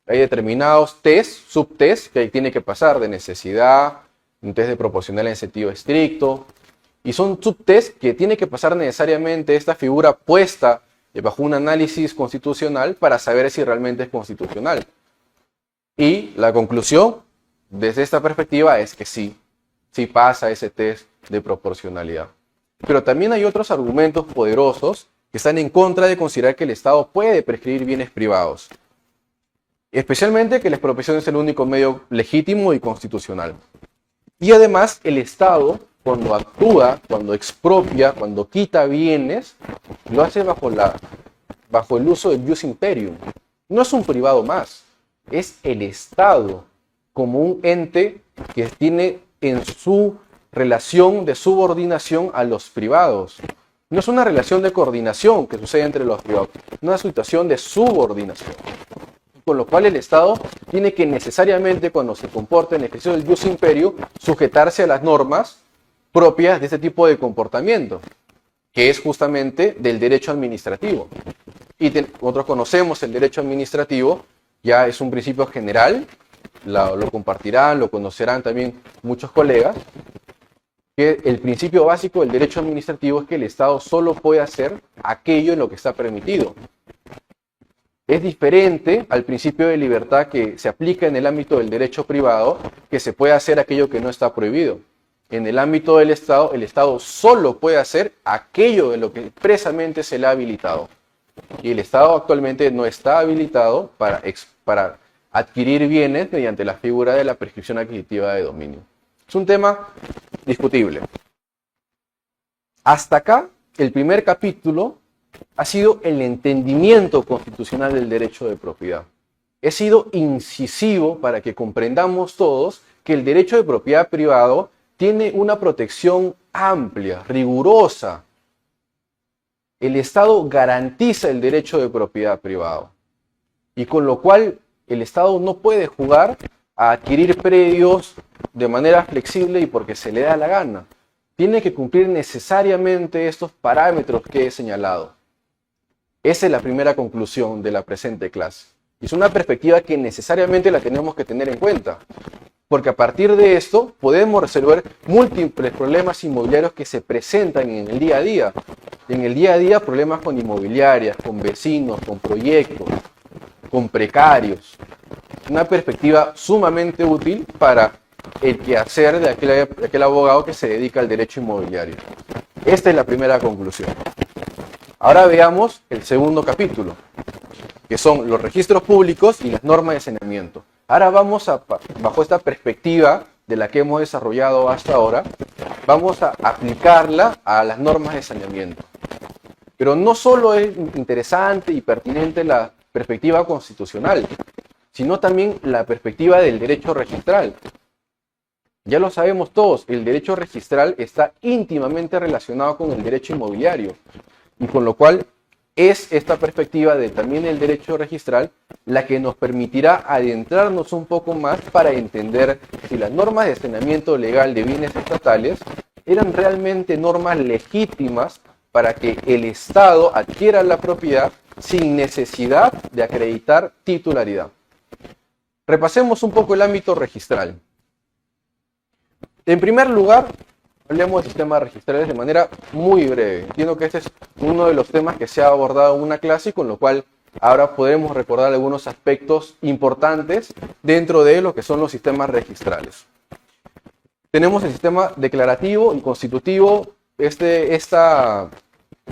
Speaker 1: Hay determinados test, subtest, que tiene que pasar de necesidad, un test de proporcionalidad en sentido estricto, y son subtest que tiene que pasar necesariamente esta figura puesta bajo un análisis constitucional para saber si realmente es constitucional. Y la conclusión, desde esta perspectiva, es que sí pasa ese test de proporcionalidad. Pero también hay otros argumentos poderosos que están en contra de considerar que el Estado puede prescribir bienes privados. Especialmente que la expropiación es el único medio legítimo y constitucional. Y además, el Estado, cuando actúa, cuando expropia, cuando quita bienes, lo hace bajo el uso del jus imperium. No es un privado más, es el Estado como un ente que tiene en su relación de subordinación a los privados. No es una relación de coordinación que sucede entre los privados, es una situación de subordinación. Con lo cual el Estado tiene que necesariamente, cuando se comporta en ejercicio del jus imperium, sujetarse a las normas propias de este tipo de comportamiento, que es justamente del derecho administrativo. Y nosotros conocemos el derecho administrativo, ya es un principio general, lo compartirán, lo conocerán también muchos colegas, que el principio básico del derecho administrativo es que el Estado solo puede hacer aquello en lo que está permitido. Es diferente al principio de libertad que se aplica en el ámbito del derecho privado, que se puede hacer aquello que no está prohibido. En el ámbito del Estado, el Estado solo puede hacer aquello en lo que expresamente se le ha habilitado. Y el Estado actualmente no está habilitado para adquirir bienes mediante la figura de la prescripción adquisitiva de dominio. Es un tema discutible. Hasta acá, el primer capítulo ha sido el entendimiento constitucional del derecho de propiedad. He sido incisivo para que comprendamos todos que el derecho de propiedad privado tiene una protección amplia, rigurosa. El Estado garantiza el derecho de propiedad privado. Y con lo cual el Estado no puede jugar a adquirir predios de manera flexible y porque se le da la gana. Tiene que cumplir necesariamente estos parámetros que he señalado. Esa es la primera conclusión de la presente clase. Es una perspectiva que necesariamente la tenemos que tener en cuenta. Porque a partir de esto podemos resolver múltiples problemas inmobiliarios que se presentan en el día a día. En el día a día problemas con inmobiliarias, con vecinos, con proyectos, con precarios. Una perspectiva sumamente útil para el quehacer de aquel abogado que se dedica al derecho inmobiliario. Esta es la primera conclusión. Ahora veamos el segundo capítulo, que son los registros públicos y las normas de saneamiento. Ahora vamos bajo esta perspectiva de la que hemos desarrollado hasta ahora, vamos a aplicarla a las normas de saneamiento. Pero no solo es interesante y pertinente la perspectiva constitucional, sino también la perspectiva del derecho registral. Ya lo sabemos todos, el derecho registral está íntimamente relacionado con el derecho inmobiliario, y con lo cual es esta perspectiva de también el derecho registral la que nos permitirá adentrarnos un poco más para entender si las normas de saneamiento legal de bienes estatales eran realmente normas legítimas para que el Estado adquiera la propiedad sin necesidad de acreditar titularidad. Repasemos un poco el ámbito registral. En primer lugar, hablemos de sistemas registrales de manera muy breve. Entiendo que este es uno de los temas que se ha abordado en una clase, con lo cual ahora podremos recordar algunos aspectos importantes dentro de lo que son los sistemas registrales. Tenemos el sistema declarativo y constitutivo. Esta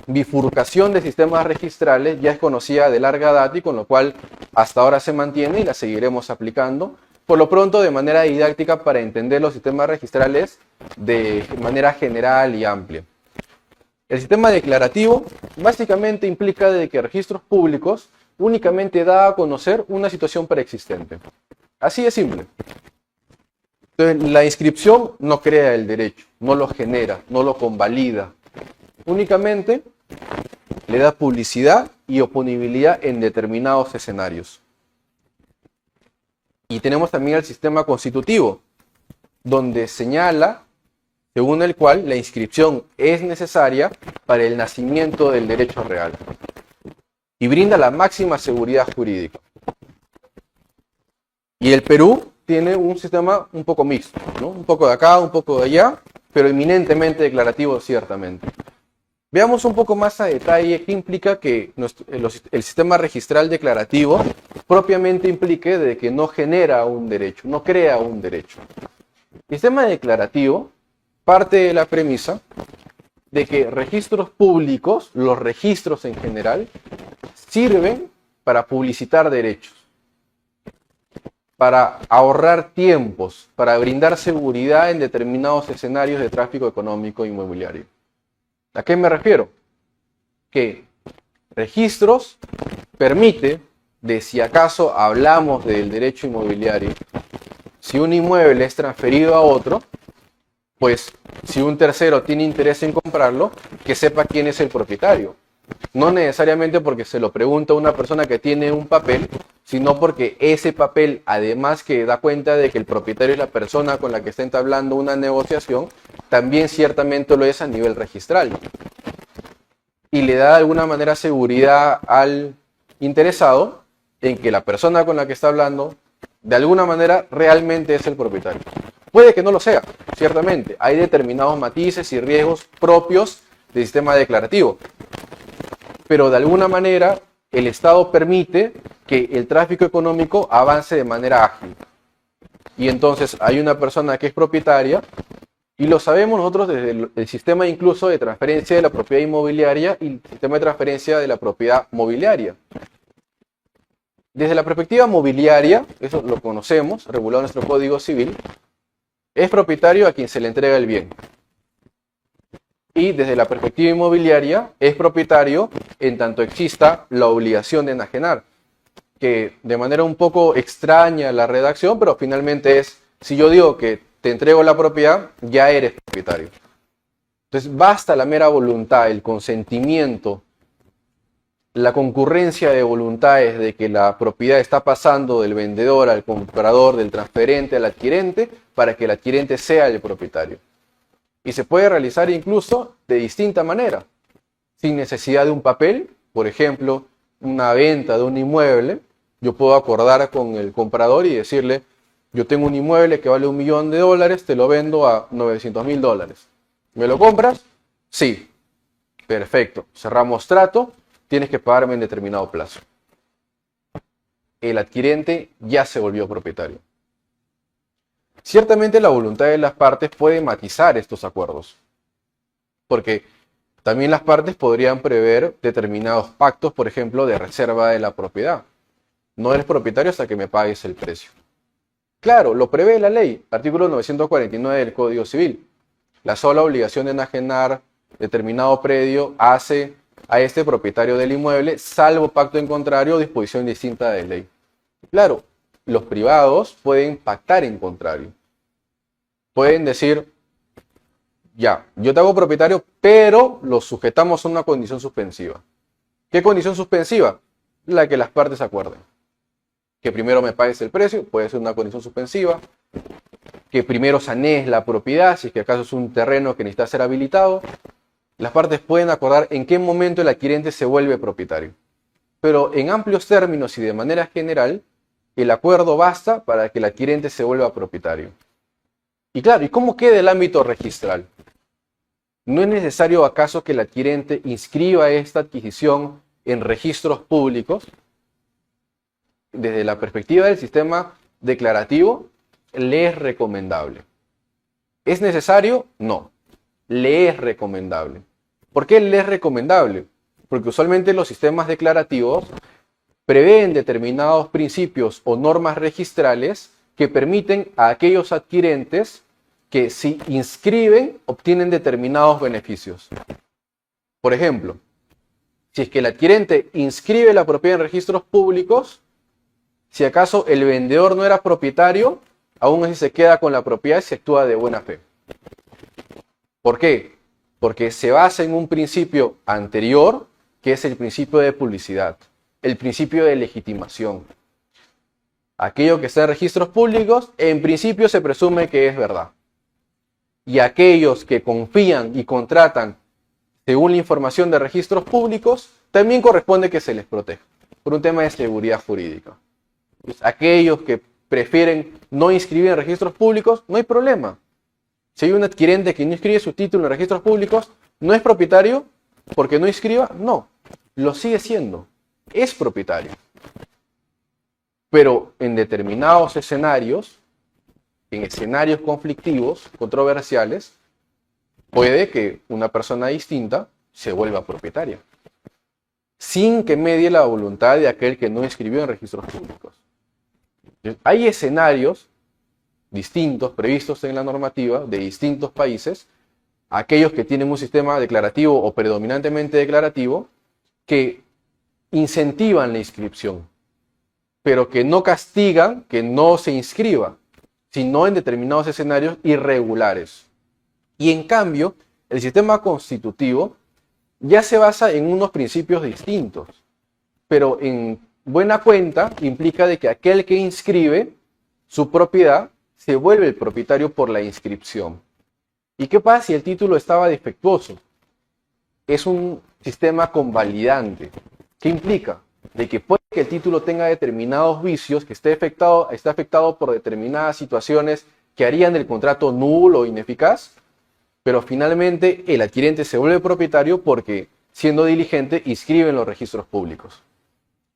Speaker 1: bifurcación de sistemas registrales ya es conocida de larga data y con lo cual hasta ahora se mantiene y la seguiremos aplicando. Por lo pronto, de manera didáctica para entender los sistemas registrales de manera general y amplia. El sistema declarativo básicamente implica de que registros públicos únicamente da a conocer una situación preexistente. Así de simple. Entonces, la inscripción no crea el derecho, no lo genera, no lo convalida. Únicamente le da publicidad y oponibilidad en determinados escenarios. Y tenemos también el sistema constitutivo, donde señala, según el cual la inscripción es necesaria para el nacimiento del derecho real y brinda la máxima seguridad jurídica. Y el Perú tiene un sistema un poco mixto, ¿no? Un poco de acá, un poco de allá, pero eminentemente declarativo ciertamente. Veamos un poco más a detalle qué implica que el sistema registral declarativo propiamente implique de que no genera un derecho, no crea un derecho. El sistema declarativo parte de la premisa de que registros públicos, los registros en general, sirven para publicitar derechos, para ahorrar tiempos, para brindar seguridad en determinados escenarios de tráfico económico e inmobiliario. ¿A qué me refiero? Que registros permite, de si acaso hablamos del derecho inmobiliario, si un inmueble es transferido a otro, pues si un tercero tiene interés en comprarlo, que sepa quién es el propietario. No necesariamente porque se lo pregunta a una persona que tiene un papel, sino porque ese papel, además que da cuenta de que el propietario es la persona con la que está entablando una negociación, también ciertamente lo es a nivel registral. Y le da de alguna manera seguridad al interesado en que la persona con la que está hablando, de alguna manera, realmente es el propietario. Puede que no lo sea, ciertamente. Hay determinados matices y riesgos propios del sistema declarativo. Pero de alguna manera el Estado permite que el tráfico económico avance de manera ágil. Y entonces hay una persona que es propietaria, y lo sabemos nosotros desde el sistema incluso de transferencia de la propiedad inmobiliaria y el sistema de transferencia de la propiedad mobiliaria. Desde la perspectiva mobiliaria, eso lo conocemos, regulado en nuestro Código Civil, es propietario a quien se le entrega el bien. Y desde la perspectiva inmobiliaria, es propietario en tanto exista la obligación de enajenar, que de manera un poco extraña la redacción, pero finalmente es, si yo digo que te entrego la propiedad, ya eres propietario. Entonces basta la mera voluntad, el consentimiento, la concurrencia de voluntades de que la propiedad está pasando del vendedor al comprador, del transferente al adquirente, para que el adquirente sea el propietario. Y se puede realizar incluso de distinta manera, sin necesidad de un papel. Por ejemplo, una venta de un inmueble, yo puedo acordar con el comprador y decirle, yo tengo un inmueble que vale $1.000.000, te lo vendo a $900.000. ¿Me lo compras? Sí. Perfecto. Cerramos trato, tienes que pagarme en determinado plazo. El adquirente ya se volvió propietario. Ciertamente la voluntad de las partes puede matizar estos acuerdos, porque también las partes podrían prever determinados pactos, por ejemplo, de reserva de la propiedad. No eres propietario hasta que me pagues el precio. Claro, lo prevé la ley, artículo 949 del Código Civil. La sola obligación de enajenar determinado predio hace a este propietario del inmueble, salvo pacto en contrario o disposición distinta de ley. Claro, los privados pueden pactar en contrario. Pueden decir, ya, yo te hago propietario, pero lo sujetamos a una condición suspensiva. ¿Qué condición suspensiva? La que las partes acuerden. Que primero me pagues el precio, puede ser una condición suspensiva. Que primero sanees la propiedad, si es que acaso es un terreno que necesita ser habilitado. Las partes pueden acordar en qué momento el adquirente se vuelve propietario. Pero en amplios términos y de manera general, el acuerdo basta para que el adquirente se vuelva propietario. Y claro, ¿y cómo queda el ámbito registral? ¿No es necesario acaso que el adquirente inscriba esta adquisición en registros públicos? Desde la perspectiva del sistema declarativo, le es recomendable. ¿Es necesario? No. Le es recomendable. ¿Por qué le es recomendable? Porque usualmente los sistemas declarativos prevén determinados principios o normas registrales que permiten a aquellos adquirentes que si inscriben obtienen determinados beneficios. Por ejemplo, si es que el adquirente inscribe la propiedad en registros públicos, si acaso el vendedor no era propietario, aún así se queda con la propiedad y se actúa de buena fe. ¿Por qué? Porque se basa en un principio anterior, que es el principio de publicidad, el principio de legitimación. Aquello que está en registros públicos, en principio se presume que es verdad. Y aquellos que confían y contratan según la información de registros públicos, también corresponde que se les proteja, por un tema de seguridad jurídica. Pues aquellos que prefieren no inscribir en registros públicos, no hay problema. Si hay un adquirente que no inscribe su título en registros públicos, ¿no es propietario porque no inscriba? No, lo sigue siendo, es propietario. Pero en determinados escenarios, en escenarios conflictivos, controversiales, puede que una persona distinta se vuelva propietaria, sin que medie la voluntad de aquel que no inscribió en registros públicos. Hay escenarios distintos previstos en la normativa de distintos países, aquellos que tienen un sistema declarativo o predominantemente declarativo, que incentivan la inscripción, pero que no castigan que no se inscriba, sino en determinados escenarios irregulares. Y en cambio, el sistema constitutivo ya se basa en unos principios distintos, pero en buena cuenta implica de que aquel que inscribe su propiedad se vuelve el propietario por la inscripción. ¿Y qué pasa si el título estaba defectuoso? Es un sistema convalidante. ¿Qué implica? De que puede que el título tenga determinados vicios, que esté afectado por determinadas situaciones que harían el contrato nulo o ineficaz, pero finalmente el adquirente se vuelve propietario porque, siendo diligente, inscribe en los registros públicos.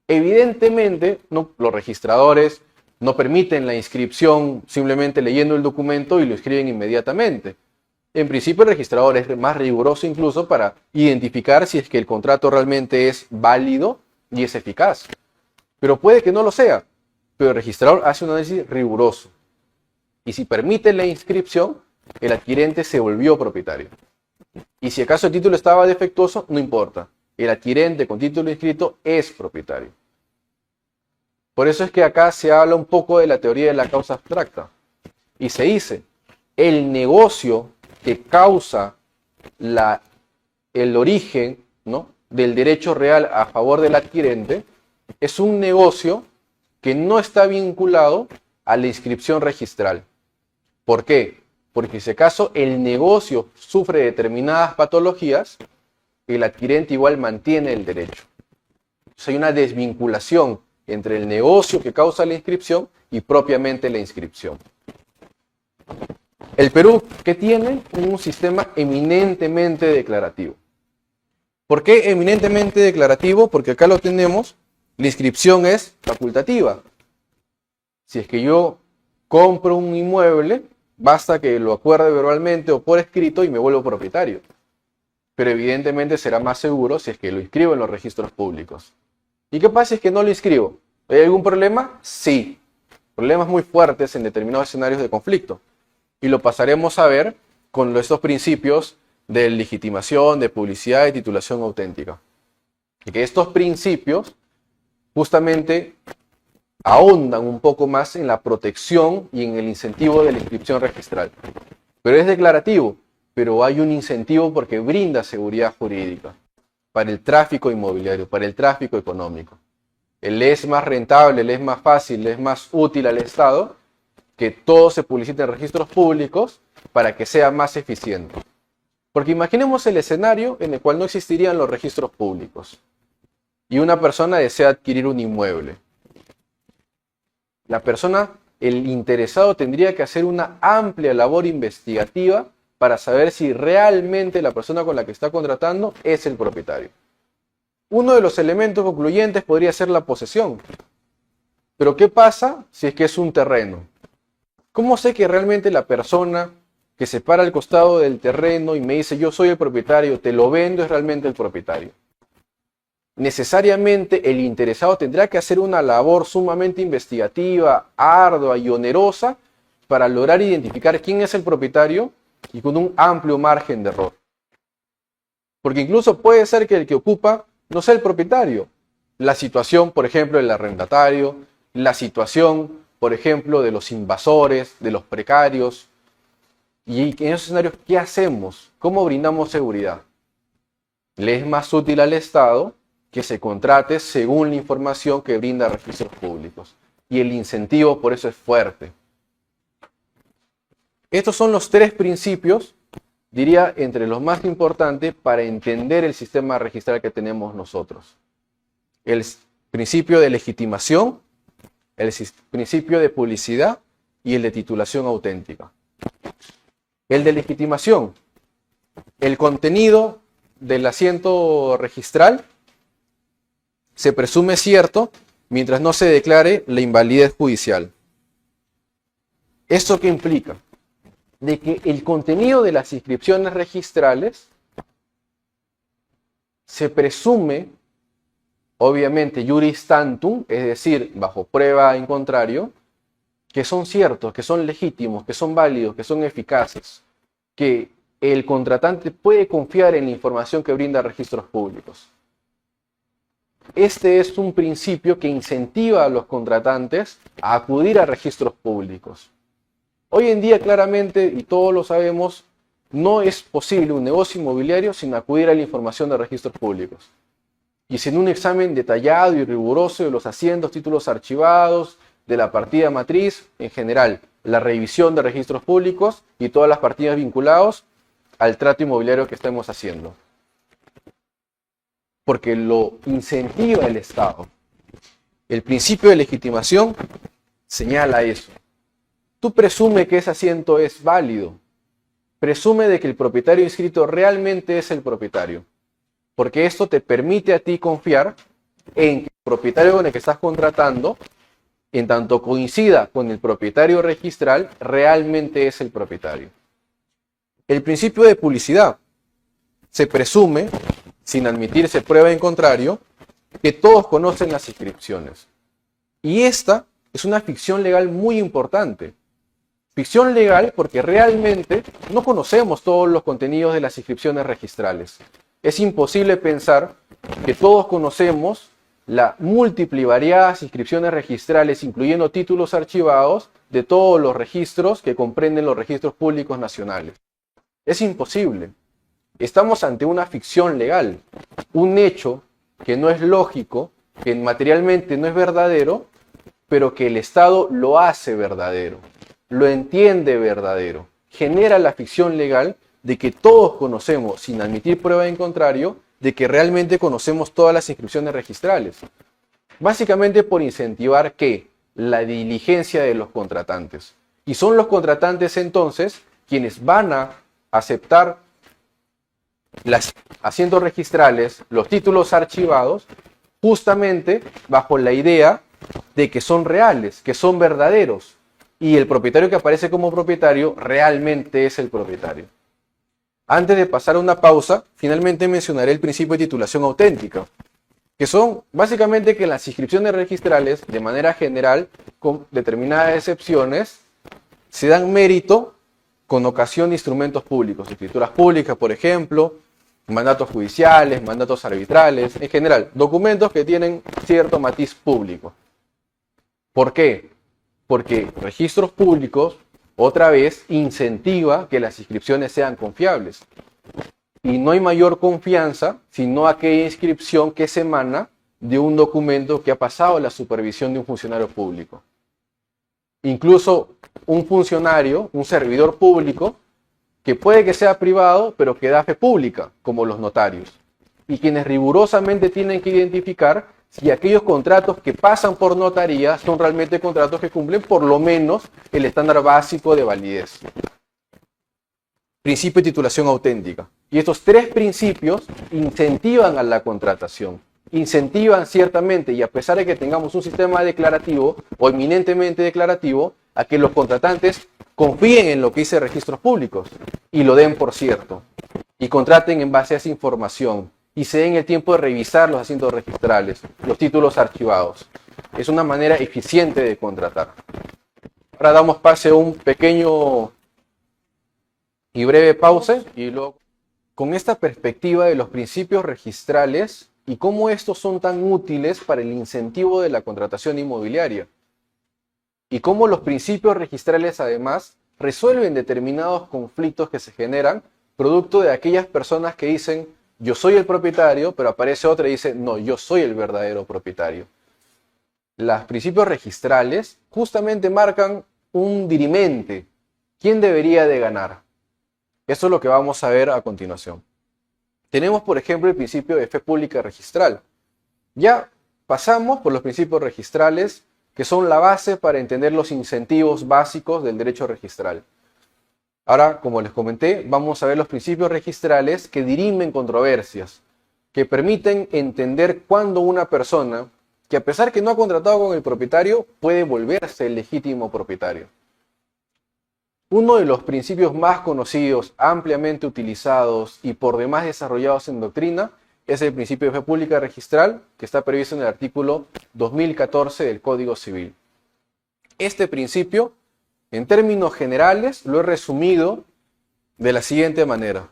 Speaker 1: Evidentemente, los registradores no permiten la inscripción simplemente leyendo el documento y lo inscriben inmediatamente. En principio, el registrador es más riguroso incluso para identificar si es que el contrato realmente es válido y es eficaz. Pero puede que no lo sea, pero el registrador hace un análisis riguroso. Y si permite la inscripción, el adquirente se volvió propietario. Y si acaso el título estaba defectuoso, no importa. El adquirente con título inscrito es propietario. Por eso es que acá se habla un poco de la teoría de la causa abstracta. Y se dice, el negocio que causa el origen, ¿no?, del derecho real a favor del adquirente es un negocio que no está vinculado a la inscripción registral. ¿Por qué? Porque si acaso el negocio sufre determinadas patologías, el adquirente igual mantiene el derecho. Entonces hay una desvinculación entre el negocio que causa la inscripción y propiamente la inscripción. El Perú, ¿qué tiene? Un sistema eminentemente declarativo. ¿Por qué eminentemente declarativo? Porque acá lo tenemos, la inscripción es facultativa. Si es que yo compro un inmueble, basta que lo acuerde verbalmente o por escrito y me vuelvo propietario. Pero evidentemente será más seguro si es que lo inscribo en los registros públicos. ¿Y qué pasa si es que no lo inscribo? ¿Hay algún problema? Sí. Problemas muy fuertes en determinados escenarios de conflicto. Y lo pasaremos a ver con estos principios de legitimación, de publicidad y titulación auténtica. Y que estos principios justamente ahondan un poco más en la protección y en el incentivo de la inscripción registral. Pero es declarativo, pero hay un incentivo porque brinda seguridad jurídica para el tráfico inmobiliario, para el tráfico económico. Le es más rentable, le es más fácil, le es más útil al Estado que todo se publicite en registros públicos para que sea más eficiente. Porque imaginemos el escenario en el cual no existirían los registros públicos y una persona desea adquirir un inmueble. La persona, el interesado, tendría que hacer una amplia labor investigativa para saber si realmente la persona con la que está contratando es el propietario. Uno de los elementos concluyentes podría ser la posesión. Pero ¿qué pasa si es que es un terreno? ¿Cómo sé que realmente la persona que se para al costado del terreno y me dice yo soy el propietario, te lo vendo, es realmente el propietario? Necesariamente el interesado tendrá que hacer una labor sumamente investigativa, ardua y onerosa para lograr identificar quién es el propietario y con un amplio margen de error. Porque incluso puede ser que el que ocupa no sea el propietario. La situación, por ejemplo, del arrendatario, la situación, por ejemplo, de los invasores, de los precarios. Y en esos escenarios, ¿qué hacemos? ¿Cómo brindamos seguridad? Le es más útil al Estado que se contrate según la información que brinda registros públicos. Y el incentivo por eso es fuerte. Estos son los tres principios, diría, entre los más importantes para entender el sistema registral que tenemos nosotros. El principio de legitimación, el principio de publicidad y el de titulación auténtica. El de legitimación, el contenido del asiento registral se presume cierto mientras no se declare la invalidez judicial. ¿Esto qué implica? De que el contenido de las inscripciones registrales se presume, obviamente, juris tantum, es decir, bajo prueba en contrario, que son ciertos, que son legítimos, que son válidos, que son eficaces, que el contratante puede confiar en la información que brinda registros públicos. Este es un principio que incentiva a los contratantes a acudir a registros públicos. Hoy en día, claramente, y todos lo sabemos, no es posible un negocio inmobiliario sin acudir a la información de registros públicos. Y sin un examen detallado y riguroso de los asientos, títulos archivados, de la partida matriz, en general, la revisión de registros públicos y todas las partidas vinculadas al trato inmobiliario que estemos haciendo. Porque lo incentiva el Estado. El principio de legitimación señala eso. Tú presume que ese asiento es válido. Presume de que el propietario inscrito realmente es el propietario. Porque esto te permite a ti confiar en que el propietario con el que estás contratando, en tanto coincida con el propietario registral, realmente es el propietario. El principio de publicidad. Se presume, sin admitirse prueba en contrario, que todos conocen las inscripciones. Y esta es una ficción legal muy importante. Ficción legal porque realmente no conocemos todos los contenidos de las inscripciones registrales. Es imposible pensar que todos conocemos la múltiple y variadas inscripciones registrales, incluyendo títulos archivados, de todos los registros que comprenden los registros públicos nacionales. Es imposible. Estamos ante una ficción legal, un hecho que no es lógico, que materialmente no es verdadero, pero que el Estado lo hace verdadero, lo entiende verdadero, genera la ficción legal de que todos conocemos, sin admitir prueba en contrario, de que realmente conocemos todas las inscripciones registrales. Básicamente por incentivar ¿qué? La diligencia de los contratantes. Y son los contratantes entonces quienes van a aceptar los asientos registrales, los títulos archivados, justamente bajo la idea de que son reales, que son verdaderos. Y el propietario que aparece como propietario realmente es el propietario. Antes de pasar a una pausa, finalmente mencionaré el principio de titulación auténtica, que son básicamente que las inscripciones registrales, de manera general, con determinadas excepciones, se dan mérito con ocasión de instrumentos públicos, escrituras públicas, por ejemplo, mandatos judiciales, mandatos arbitrales, en general, documentos que tienen cierto matiz público. ¿Por qué? Porque registros públicos, otra vez, incentiva que las inscripciones sean confiables. Y no hay mayor confianza sino aquella inscripción que se emana de un documento que ha pasado la supervisión de un funcionario público. Incluso un funcionario, un servidor público, que puede que sea privado, pero que da fe pública, como los notarios, y quienes rigurosamente tienen que identificar si aquellos contratos que pasan por notaría son realmente contratos que cumplen por lo menos el estándar básico de validez. Principio de titulación auténtica. Y estos tres principios incentivan a la contratación. Incentivan ciertamente, y a pesar de que tengamos un sistema declarativo o eminentemente declarativo, a que los contratantes confíen en lo que dice registros públicos y lo den por cierto. Y contraten en base a esa información y se den el tiempo de revisar los asientos registrales, los títulos archivados. Es una manera eficiente de contratar. Ahora damos pase a un pequeño y breve pausa y luego, con esta perspectiva de los principios registrales y cómo estos son tan útiles para el incentivo de la contratación inmobiliaria, y cómo los principios registrales además resuelven determinados conflictos que se generan producto de aquellas personas que dicen yo soy el propietario, pero aparece otra y dice no, yo soy el verdadero propietario. Los principios registrales justamente marcan un dirimente. ¿Quién debería de ganar? Eso es lo que vamos a ver a continuación. Tenemos, por ejemplo, el principio de fe pública registral. Ya pasamos por los principios registrales, que son la base para entender los incentivos básicos del derecho registral. Ahora, como les comenté, vamos a ver los principios registrales que dirimen controversias, que permiten entender cuándo una persona, que a pesar que no ha contratado con el propietario, puede volverse el legítimo propietario. Uno de los principios más conocidos, ampliamente utilizados y por demás desarrollados en doctrina es el principio de fe pública registral, que está previsto en el artículo 2014 del Código Civil. Este principio, en términos generales, lo he resumido de la siguiente manera.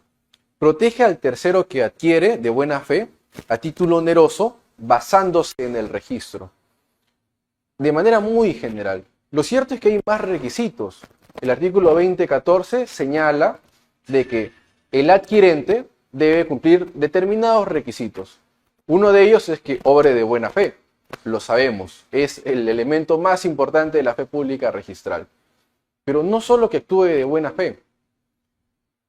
Speaker 1: Protege al tercero que adquiere de buena fe a título oneroso basándose en el registro. De manera muy general. Lo cierto es que hay más requisitos. El artículo 2014 señala de que el adquirente debe cumplir determinados requisitos. Uno de ellos es que obre de buena fe. Lo sabemos, es el elemento más importante de la fe pública registral. Pero no solo que actúe de buena fe,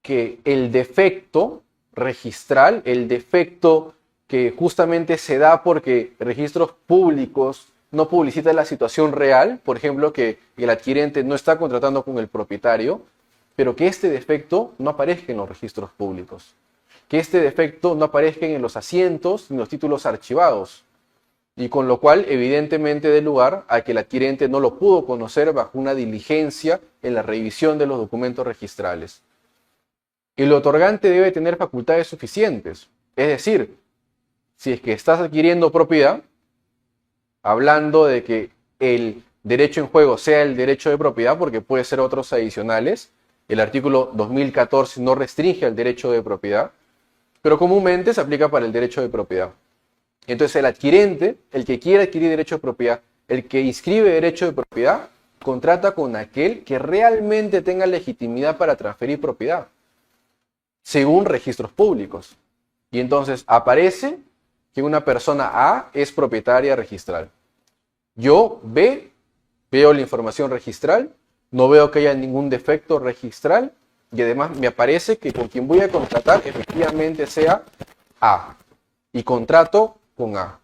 Speaker 1: que el defecto registral, el defecto que justamente se da porque registros públicos no publicitan la situación real, por ejemplo, que el adquirente no está contratando con el propietario, pero que este defecto no aparezca en los registros públicos, que este defecto no aparezca en los asientos ni los títulos archivados, y con lo cual evidentemente dé lugar a que el adquirente no lo pudo conocer bajo una diligencia en la revisión de los documentos registrales. El otorgante debe tener facultades suficientes, es decir, si es que estás adquiriendo propiedad, hablando de que el derecho en juego sea el derecho de propiedad, porque puede ser otros adicionales, el artículo 2014 no restringe al derecho de propiedad, pero comúnmente se aplica para el derecho de propiedad. Entonces el adquirente, el que quiere adquirir derecho de propiedad, el que inscribe derecho de propiedad, contrata con aquel que realmente tenga legitimidad para transferir propiedad, según registros públicos. Y entonces aparece que una persona A es propietaria registral. Yo, B, veo la información registral, no veo que haya ningún defecto registral y además me aparece que con quien voy a contratar efectivamente sea A. Y contrato con A.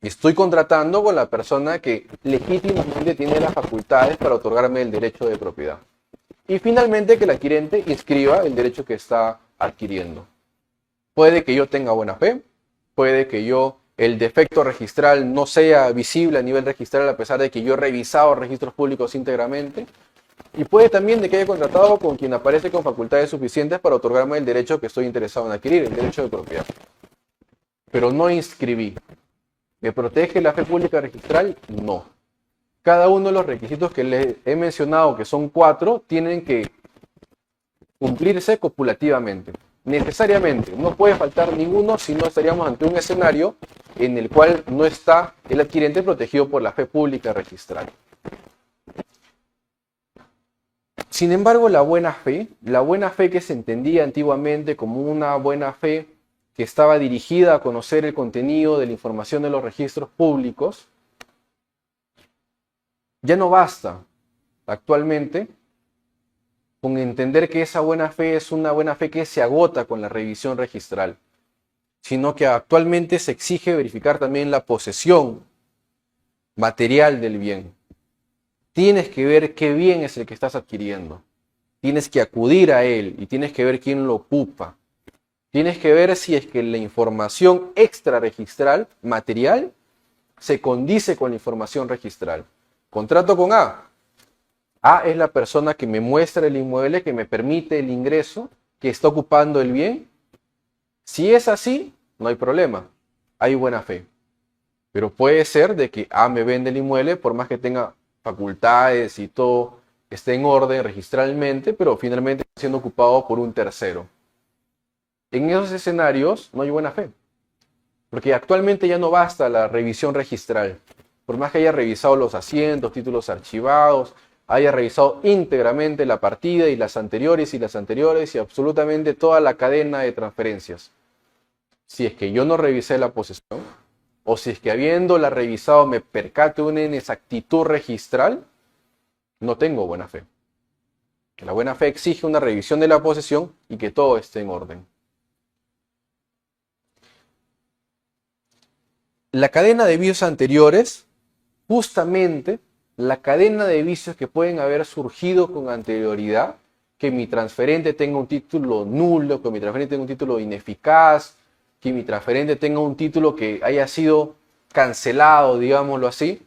Speaker 1: Estoy contratando con la persona que legítimamente tiene las facultades para otorgarme el derecho de propiedad. Y finalmente que el adquirente inscriba el derecho que está adquiriendo. Puede que yo tenga buena fe, puede que el defecto registral no sea visible a nivel registral a pesar de que yo he revisado registros públicos íntegramente. Y puede también de que haya contratado con quien aparece con facultades suficientes para otorgarme el derecho que estoy interesado en adquirir, el derecho de propiedad. Pero no inscribí. ¿Me protege la fe pública registral? No. Cada uno de los requisitos que les he mencionado, que son 4, tienen que cumplirse copulativamente. Necesariamente. No puede faltar ninguno, si no estaríamos ante un escenario en el cual no está el adquirente protegido por la fe pública registral. Sin embargo, la buena fe que se entendía antiguamente como una buena fe que estaba dirigida a conocer el contenido de la información de los registros públicos, ya no basta actualmente con entender que esa buena fe es una buena fe que se agota con la revisión registral, sino que actualmente se exige verificar también la posesión material del bien. Tienes que ver qué bien es el que estás adquiriendo. Tienes que acudir a él y tienes que ver quién lo ocupa. Tienes que ver si es que la información extrarregistral, material, se condice con la información registral. Contrato con A. A es la persona que me muestra el inmueble, que me permite el ingreso, que está ocupando el bien. Si es así, no hay problema. Hay buena fe. Pero puede ser de que A me vende el inmueble, por más que tenga facultades y todo esté en orden registralmente, pero finalmente está siendo ocupado por un tercero. En esos escenarios no hay buena fe, porque actualmente ya no basta la revisión registral. Por más que haya revisado los asientos, títulos archivados, haya revisado íntegramente la partida y las anteriores y absolutamente toda la cadena de transferencias. Si es que yo no revisé la posesión, o si es que habiéndola revisado me percato de una inexactitud registral, no tengo buena fe. La buena fe exige una revisión de la posesión y que todo esté en orden. La cadena de vicios anteriores, justamente la cadena de vicios que pueden haber surgido con anterioridad, que mi transferente tenga un título nulo, que mi transferente tenga un título ineficaz, que mi transferente tenga un título que haya sido cancelado, digámoslo así,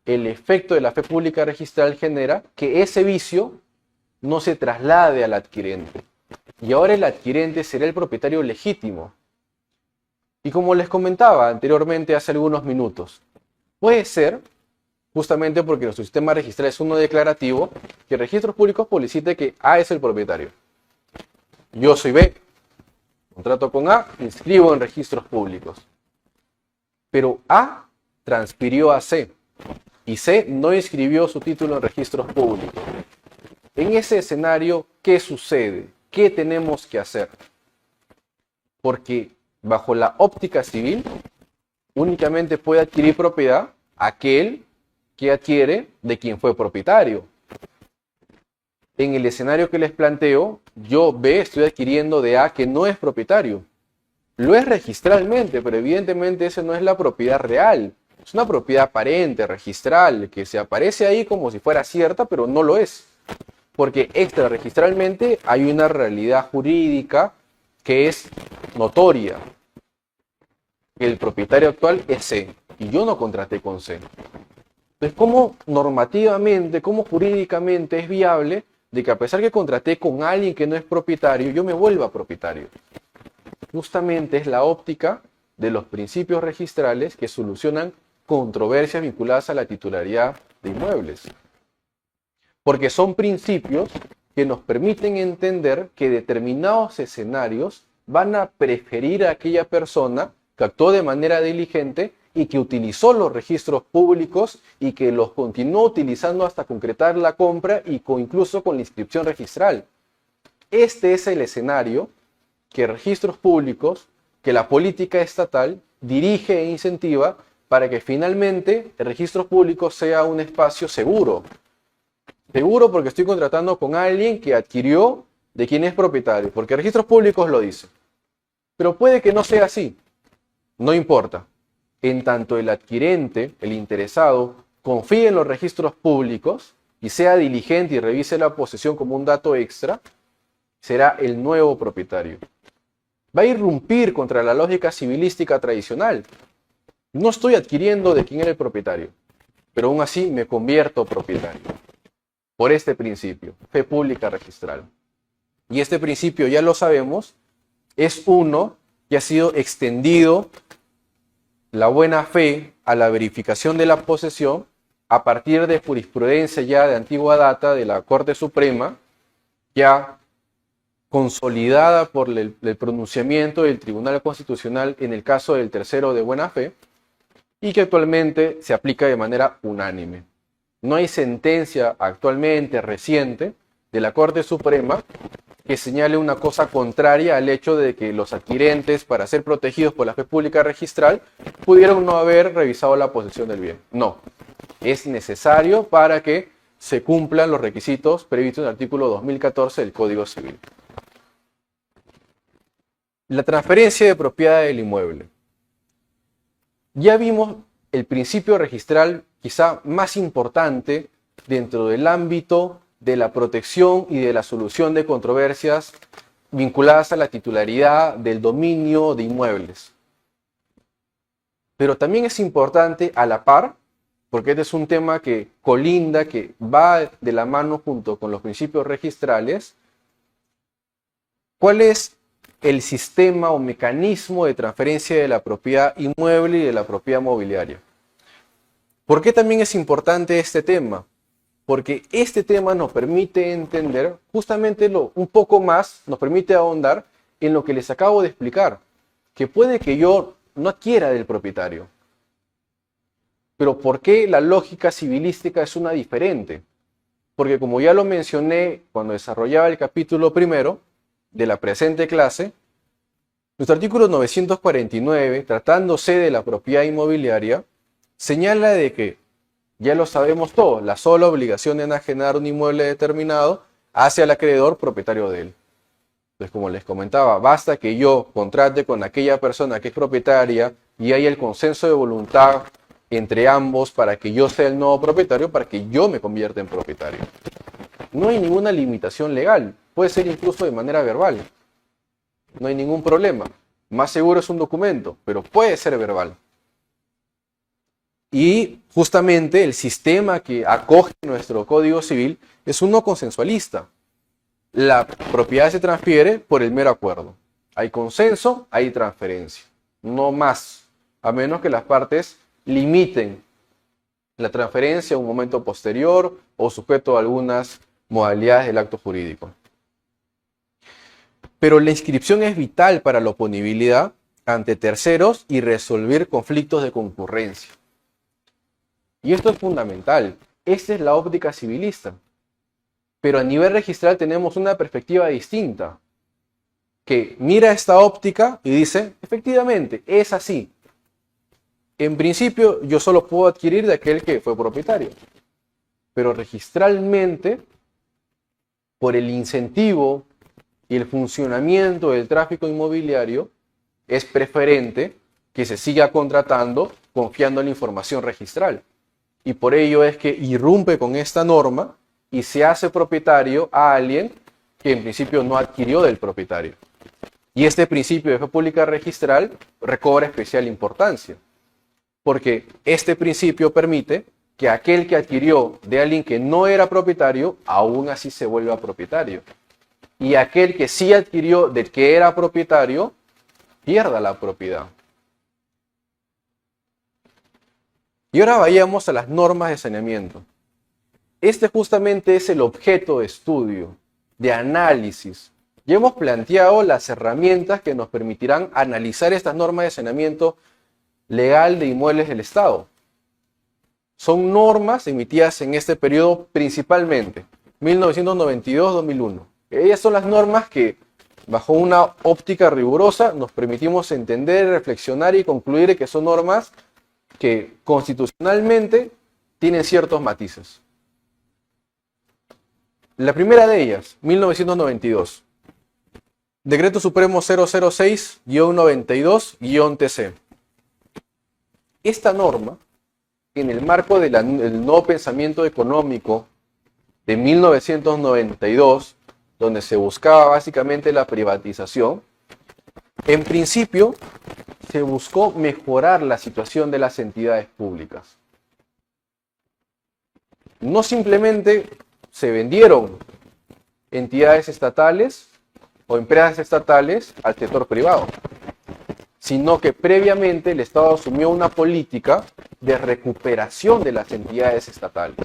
Speaker 1: el efecto de la fe pública registral genera que ese vicio no se traslade al adquirente. Y ahora el adquirente será el propietario legítimo. Y como les comentaba anteriormente hace algunos minutos, puede ser, justamente porque nuestro sistema registral es uno declarativo, que Registros Públicos publicite que A es el propietario. Yo soy B, contrato con A, inscribo en Registros Públicos. Pero A transfirió a C y C no inscribió su título en Registros Públicos. En ese escenario, ¿qué sucede? ¿Qué tenemos que hacer? Porque bajo la óptica civil, únicamente puede adquirir propiedad aquel que adquiere de quien fue propietario. En el escenario que les planteo, yo B estoy adquiriendo de A que no es propietario. Lo es registralmente, pero evidentemente esa no es la propiedad real. Es una propiedad aparente, registral, que se aparece ahí como si fuera cierta, pero no lo es. Porque extrarregistralmente hay una realidad jurídica que es notoria. El propietario actual es C y yo no contraté con C. Entonces, ¿cómo normativamente, cómo jurídicamente es viable de que a pesar que contraté con alguien que no es propietario, yo me vuelva propietario? Justamente es la óptica de los principios registrales que solucionan controversias vinculadas a la titularidad de inmuebles. Porque son principios que nos permiten entender que determinados escenarios van a preferir a aquella persona que actuó de manera diligente y que utilizó los registros públicos y que los continuó utilizando hasta concretar la compra y incluso con la inscripción registral. Este es el escenario que Registros Públicos, que la política estatal dirige e incentiva para que finalmente el Registros Públicos sea un espacio seguro. Seguro porque estoy contratando con alguien que adquirió de quien es propietario, porque Registros Públicos lo dice. Pero puede que no sea así. No importa. En tanto el adquirente, el interesado, confíe en los registros públicos y sea diligente y revise la posesión como un dato extra, será el nuevo propietario. Va a irrumpir contra la lógica civilística tradicional. No estoy adquiriendo de quién era el propietario, pero aún así me convierto propietario. Por este principio, fe pública registral. Y este principio, ya lo sabemos, es uno que ha sido extendido la buena fe a la verificación de la posesión a partir de jurisprudencia ya de antigua data de la Corte Suprema, ya consolidada por el pronunciamiento del Tribunal Constitucional en el caso del tercero de buena fe, y que actualmente se aplica de manera unánime. No hay sentencia actualmente reciente de la Corte Suprema que señale una cosa contraria al hecho de que los adquirentes, para ser protegidos por la fe pública registral, pudieron no haber revisado la posesión del bien. No, es necesario para que se cumplan los requisitos previstos en el artículo 2014 del Código Civil. La transferencia de propiedad del inmueble. Ya vimos el principio registral quizá más importante dentro del ámbito de la protección y de la solución de controversias vinculadas a la titularidad del dominio de inmuebles. Pero también es importante a la par, porque este es un tema que colinda, que va de la mano junto con los principios registrales, ¿cuál es el sistema o mecanismo de transferencia de la propiedad inmueble y de la propiedad mobiliaria? ¿Por qué también es importante este tema? Porque este tema nos permite entender justamente un poco más, nos permite ahondar en lo que les acabo de explicar, que puede que yo no adquiera del propietario. Pero ¿por qué la lógica civilística es una diferente? Porque como ya lo mencioné cuando desarrollaba el capítulo primero de la presente clase, nuestro artículo 949, tratándose de la propiedad inmobiliaria, señala de que, ya lo sabemos todos, la sola obligación de enajenar un inmueble determinado hace al acreedor propietario de él. Entonces, como les comentaba, basta que yo contrate con aquella persona que es propietaria y haya el consenso de voluntad entre ambos para que yo sea el nuevo propietario, para que yo me convierta en propietario. No hay ninguna limitación legal, puede ser incluso de manera verbal. No hay ningún problema. Más seguro es un documento, pero puede ser verbal. Y justamente el sistema que acoge nuestro Código Civil es uno consensualista. La propiedad se transfiere por el mero acuerdo. Hay consenso, hay transferencia. No más, a menos que las partes limiten la transferencia a un momento posterior o sujeto a algunas modalidades del acto jurídico. Pero la inscripción es vital para la oponibilidad ante terceros y resolver conflictos de concurrencia. Y esto es fundamental. Esta es la óptica civilista. Pero a nivel registral tenemos una perspectiva distinta, que mira esta óptica y dice, efectivamente, es así. En principio, yo solo puedo adquirir de aquel que fue propietario. Pero registralmente, por el incentivo y el funcionamiento del tráfico inmobiliario, es preferente que se siga contratando confiando en la información registral. Y por ello es que irrumpe con esta norma y se hace propietario a alguien que en principio no adquirió del propietario. Y este principio de fe pública registral recobra especial importancia, porque este principio permite que aquel que adquirió de alguien que no era propietario, aún así se vuelva propietario. Y aquel que sí adquirió del que era propietario, pierda la propiedad. Y ahora vayamos a las normas de saneamiento. Este justamente es el objeto de estudio, de análisis. Ya hemos planteado las herramientas que nos permitirán analizar estas normas de saneamiento legal de inmuebles del Estado. Son normas emitidas en este periodo principalmente, 1992-2001. Ellas son las normas que, bajo una óptica rigurosa, nos permitimos entender, reflexionar y concluir que son normas que constitucionalmente tienen ciertos matices. La primera de ellas, 1992. Decreto Supremo 006-92-TC. Esta norma, en el marco del nuevo pensamiento económico de 1992, donde se buscaba básicamente la privatización, en principio se buscó mejorar la situación de las entidades públicas. No simplemente se vendieron entidades estatales o empresas estatales al sector privado, sino que previamente el Estado asumió una política de recuperación de las entidades estatales.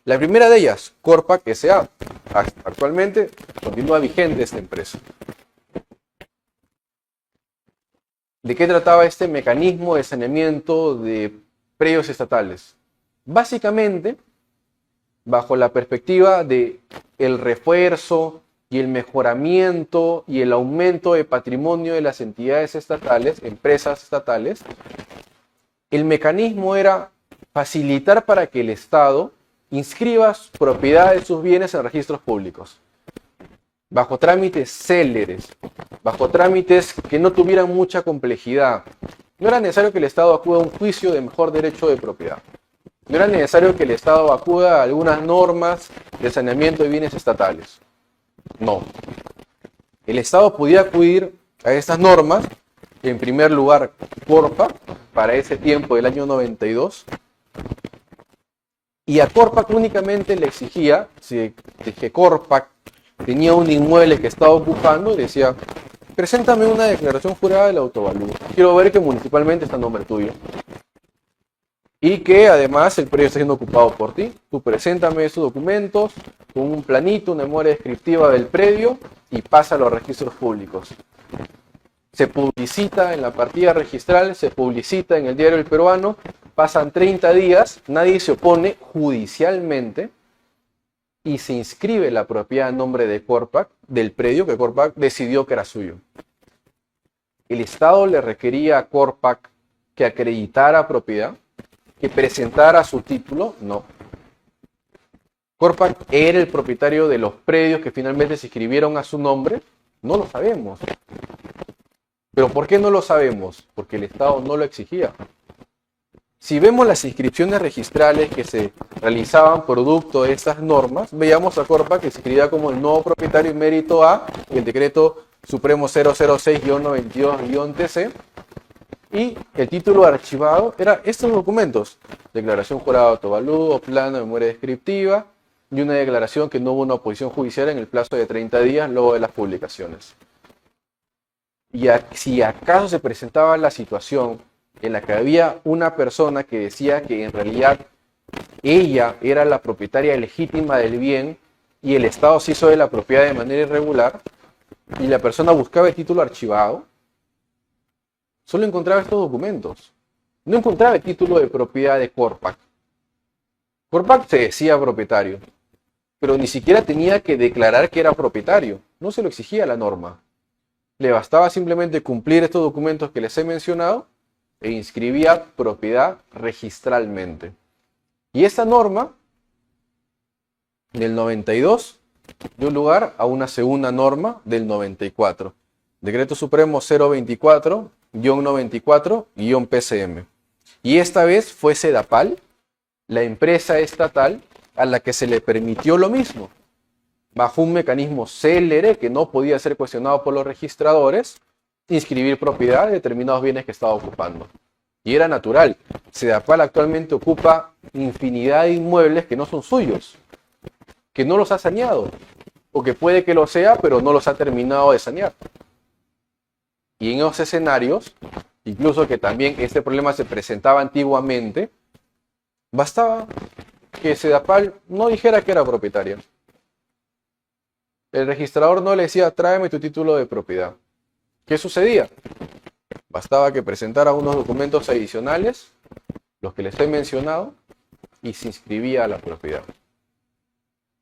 Speaker 1: La primera de ellas, Corpac S.A. Actualmente continúa vigente esta empresa. ¿De qué trataba este mecanismo de saneamiento de predios estatales? Básicamente, bajo la perspectiva de el refuerzo y el mejoramiento y el aumento de patrimonio de las entidades estatales, empresas estatales, el mecanismo era facilitar para que el Estado inscriba propiedad de sus bienes en registros públicos, bajo trámites céleres, bajo trámites que no tuvieran mucha complejidad. No era necesario que el Estado acuda a un juicio de mejor derecho de propiedad. No era necesario que el Estado acuda a algunas normas de saneamiento de bienes estatales. No. El Estado podía acudir a estas normas, en primer lugar, Corpac, para ese tiempo del año 92, y a Corpac únicamente le exigía, si que Corpac tenía un inmueble que estaba ocupando, y decía, preséntame una declaración jurada del autovalúo. Quiero ver que municipalmente está a nombre tuyo. Y que además el predio está siendo ocupado por ti. Tú preséntame esos documentos con un planito, una memoria descriptiva del predio y pasa a los registros públicos. Se publicita en la partida registral, se publicita en el Diario El Peruano, pasan 30 días, nadie se opone judicialmente y se inscribe la propiedad a nombre de Corpac, del predio que Corpac decidió que era suyo. El Estado le requería a Corpac que acreditara propiedad, que presentara su título, no. Corpac era el propietario de los predios que finalmente se inscribieron a su nombre, no lo sabemos. ¿Pero por qué no lo sabemos? Porque el Estado no lo exigía. Si vemos las inscripciones registrales que se realizaban producto de estas normas, veíamos a Corpac que se inscribía como el nuevo propietario en mérito a el decreto supremo 006-92-TC, y el título archivado era estos documentos: declaración jurada de autovalúo, plano de memoria descriptiva y una declaración que no hubo una oposición judicial en el plazo de 30 días luego de las publicaciones. Y si acaso se presentaba la situación en la que había una persona que decía que en realidad ella era la propietaria legítima del bien y el Estado se hizo de la propiedad de manera irregular, y la persona buscaba el título archivado, solo encontraba estos documentos. No encontraba el título de propiedad de Corpac. Corpac se decía propietario, pero ni siquiera tenía que declarar que era propietario. No se lo exigía la norma. Le bastaba simplemente cumplir estos documentos que les he mencionado e inscribía propiedad registralmente. Y esta norma del 92 dio lugar a una segunda norma del 94. Decreto Supremo 024-94-PCM. Y esta vez fue Sedapal, la empresa estatal, a la que se le permitió lo mismo, bajo un mecanismo célere que no podía ser cuestionado por los registradores, inscribir propiedad de determinados bienes que estaba ocupando. Y era natural. Sedapal actualmente ocupa infinidad de inmuebles que no son suyos, que no los ha saneado, o que puede que lo sea, pero no los ha terminado de sanear. Y en esos escenarios, incluso que también este problema se presentaba antiguamente, bastaba que Sedapal no dijera que era propietaria. El registrador no le decía, tráeme tu título de propiedad. ¿Qué sucedía? Bastaba que presentara unos documentos adicionales, los que les he mencionado, y se inscribía a la propiedad.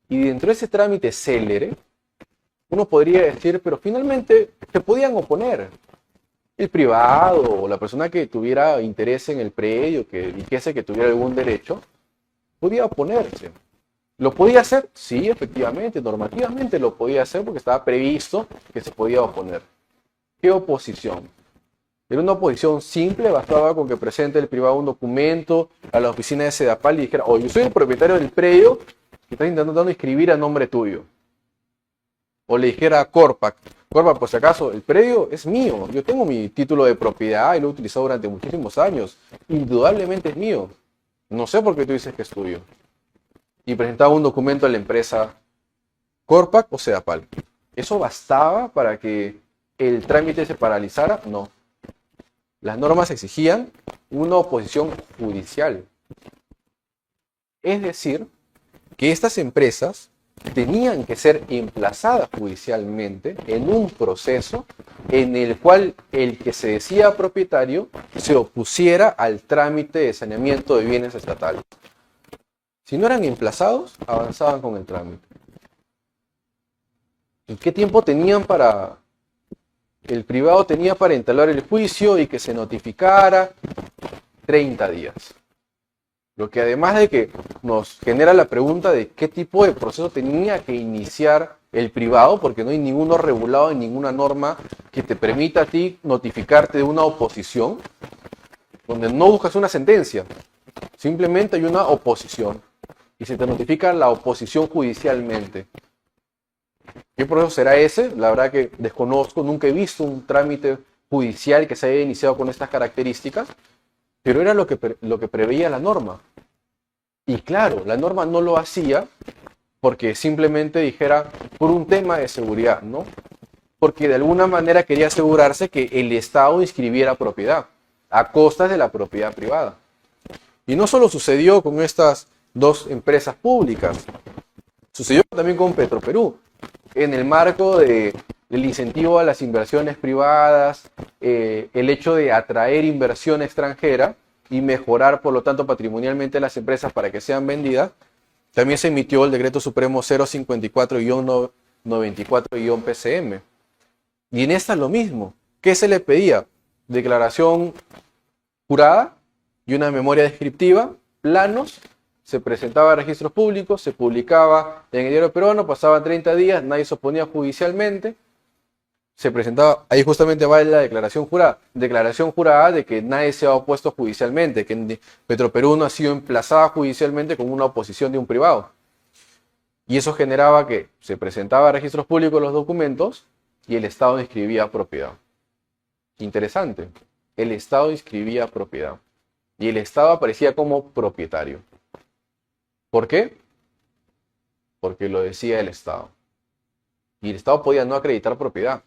Speaker 1: Y dentro de ese trámite célere, uno podría decir, pero finalmente se podían oponer. El privado o la persona que tuviera interés en el predio, que dijese que tuviera algún derecho, podía oponerse. ¿Lo podía hacer? Sí, efectivamente, normativamente lo podía hacer porque estaba previsto que se podía oponer. ¿Qué oposición? Era una oposición simple, bastaba con que presente el privado un documento a la oficina de Sedapal y dijera, yo soy el propietario del predio que estás intentando inscribir a nombre tuyo. O le dijera a Corpac, por si acaso, el predio es mío, yo tengo mi título de propiedad y lo he utilizado durante muchísimos años, indudablemente es mío, no sé por qué tú dices que es tuyo. Y presentaba un documento a la empresa Corpac o Sedapal. ¿Eso bastaba para que el trámite se paralizara? No. Las normas exigían una oposición judicial. Es decir, que estas empresas tenían que ser emplazadas judicialmente en un proceso en el cual el que se decía propietario se opusiera al trámite de saneamiento de bienes estatales. Si no eran emplazados, avanzaban con el trámite. ¿Y qué tiempo tenían para... El privado tenía para instalar el juicio y que se notificara? 30 días. Lo que además de que nos genera la pregunta de qué tipo de proceso tenía que iniciar el privado, porque no hay ninguno regulado en ninguna norma que te permita a ti notificarte de una oposición, donde no buscas una sentencia, simplemente hay una oposición y se te notifica la oposición judicialmente. ¿Qué proceso será ese? La verdad que desconozco, nunca he visto un trámite judicial que se haya iniciado con estas características, pero era lo que preveía la norma. Y claro, la norma no lo hacía porque simplemente dijera por un tema de seguridad, ¿no? Porque de alguna manera quería asegurarse que el Estado inscribiera propiedad a costas de la propiedad privada. Y no solo sucedió con estas dos empresas públicas, sucedió también con Petroperú, en el marco del incentivo a las inversiones privadas, el hecho de atraer inversión extranjera y mejorar, por lo tanto, patrimonialmente las empresas para que sean vendidas. También se emitió el Decreto Supremo 054-94-PCM. Y en esta lo mismo. ¿Qué se le pedía? Declaración jurada y una memoria descriptiva, planos, se presentaba a registros públicos, se publicaba en el diario peruano, pasaban 30 días, nadie se oponía judicialmente, se presentaba, ahí justamente va la declaración jurada de que nadie se ha opuesto judicialmente, que Petroperú no ha sido emplazada judicialmente con una oposición de un privado. Y eso generaba que se presentaba a registros públicos los documentos y el Estado inscribía propiedad. Interesante, el Estado inscribía propiedad y el Estado aparecía como propietario. ¿Por qué? Porque lo decía el Estado. Y el Estado podía no acreditar propiedad.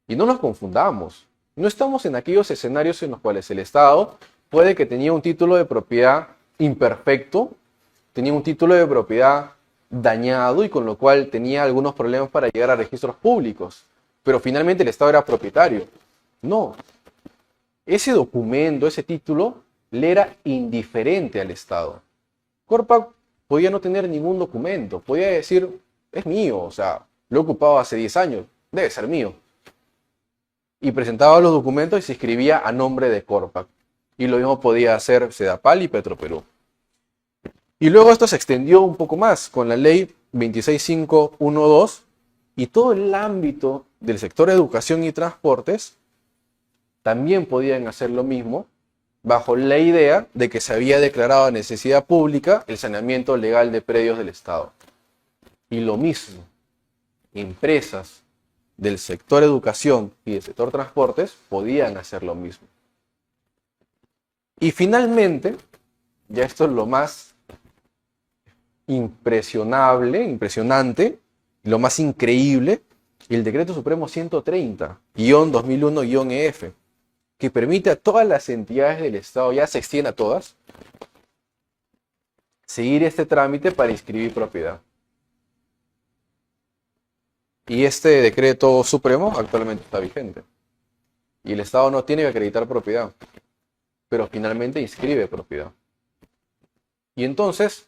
Speaker 1: Y no nos confundamos. No estamos en aquellos escenarios en los cuales el Estado puede que tenía un título de propiedad imperfecto, tenía un título de propiedad dañado y con lo cual tenía algunos problemas para llegar a registros públicos. Pero finalmente el Estado era propietario. No. Ese documento, ese título, le era indiferente al Estado. Corpac podía no tener ningún documento, podía decir, es mío, o sea, lo he ocupado hace 10 años, debe ser mío. Y presentaba los documentos y se escribía a nombre de Corpac. Y lo mismo podía hacer Sedapal y Petroperú. Y luego esto se extendió un poco más con la ley 26512 y todo el ámbito del sector de educación y transportes también podían hacer lo mismo bajo la idea de que se había declarado necesidad pública el saneamiento legal de predios del Estado. Y lo mismo, empresas del sector educación y del sector transportes podían hacer lo mismo. Y finalmente, ya esto es lo más impresionante, lo más increíble, el Decreto Supremo 130-2001-EF, que permite a todas las entidades del Estado, ya se extiende a todas, seguir este trámite para inscribir propiedad. Y este decreto supremo actualmente está vigente. Y el Estado no tiene que acreditar propiedad, pero finalmente inscribe propiedad. Y entonces,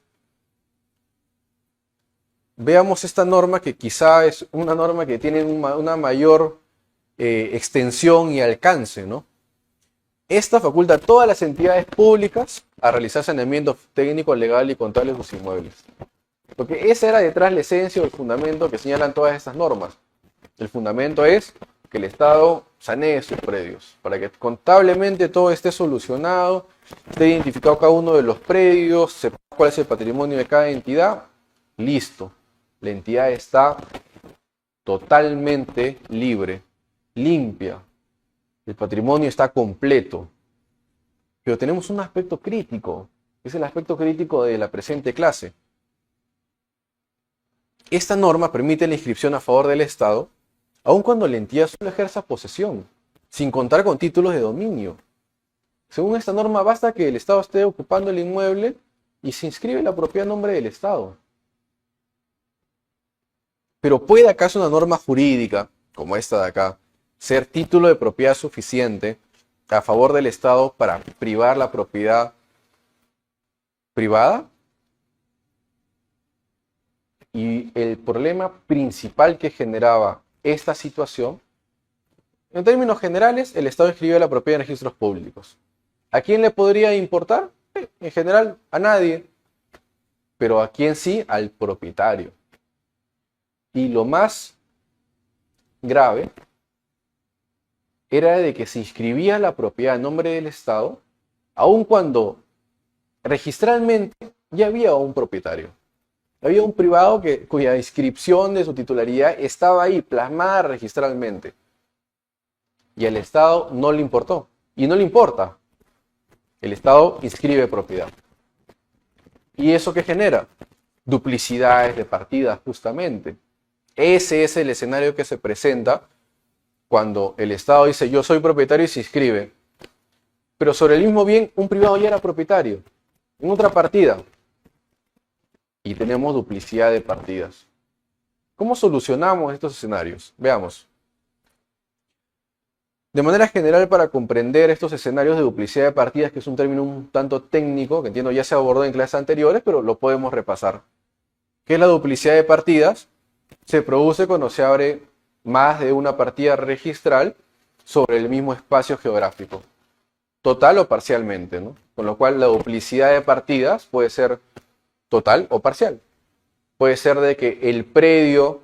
Speaker 1: veamos esta norma que quizá es una norma que tiene una mayor extensión y alcance, ¿no? Esta faculta a todas las entidades públicas a realizar saneamiento técnico, legal y contable de sus inmuebles. Porque esa era detrás la esencia o el fundamento que señalan todas estas normas. El fundamento es que el Estado sanee sus predios, para que contablemente todo esté solucionado, esté identificado cada uno de los predios, sepa cuál es el patrimonio de cada entidad, listo. La entidad está totalmente libre, limpia. El patrimonio está completo. Pero tenemos un aspecto crítico, que es el aspecto crítico de la presente clase. Esta norma permite la inscripción a favor del Estado, aun cuando la entidad solo ejerza posesión, sin contar con títulos de dominio. Según esta norma, basta que el Estado esté ocupando el inmueble y se inscribe la propiedad a nombre del Estado. Pero ¿puede acaso una norma jurídica, como esta de acá, ser título de propiedad suficiente a favor del Estado para privar la propiedad privada? Y el problema principal que generaba esta situación, en términos generales, el Estado inscribió la propiedad en registros públicos. ¿A quién le podría importar? En general, a nadie. Pero ¿a quién sí? Al propietario. Y lo más grave era de que se inscribía la propiedad a nombre del Estado, aun cuando registralmente ya había un propietario. Había un privado cuya inscripción de su titularidad estaba ahí, plasmada registralmente. Y al Estado no le importó. Y no le importa. El Estado inscribe propiedad. ¿Y eso qué genera? Duplicidades de partidas, justamente. Ese es el escenario que se presenta cuando el Estado dice yo soy propietario y se inscribe. Pero sobre el mismo bien, un privado ya era propietario. En otra partida. Y tenemos duplicidad de partidas. ¿Cómo solucionamos estos escenarios? Veamos. De manera general, para comprender estos escenarios de duplicidad de partidas, que es un término un tanto técnico, que entiendo ya se abordó en clases anteriores, pero lo podemos repasar. ¿Qué es la duplicidad de partidas? Se produce cuando se abre más de una partida registral sobre el mismo espacio geográfico, total o parcialmente, ¿no? Con lo cual la duplicidad de partidas puede ser total o parcial. Puede ser de que el predio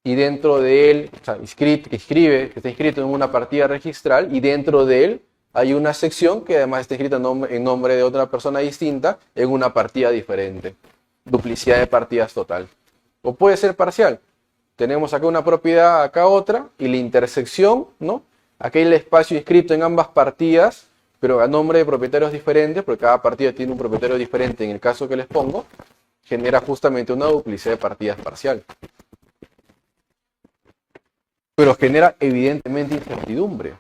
Speaker 1: y dentro de él, o sea, que está inscrito en una partida registral y dentro de él hay una sección que además está escrita en nombre de otra persona distinta en una partida diferente. Duplicidad de partidas total. O puede ser parcial. Tenemos acá una propiedad, acá otra, y la intersección, ¿no? Aquí hay el espacio inscrito en ambas partidas, pero a nombre de propietarios diferentes, porque cada partida tiene un propietario diferente en el caso que les pongo, genera justamente una duplicidad de partidas parcial. Pero genera evidentemente incertidumbre.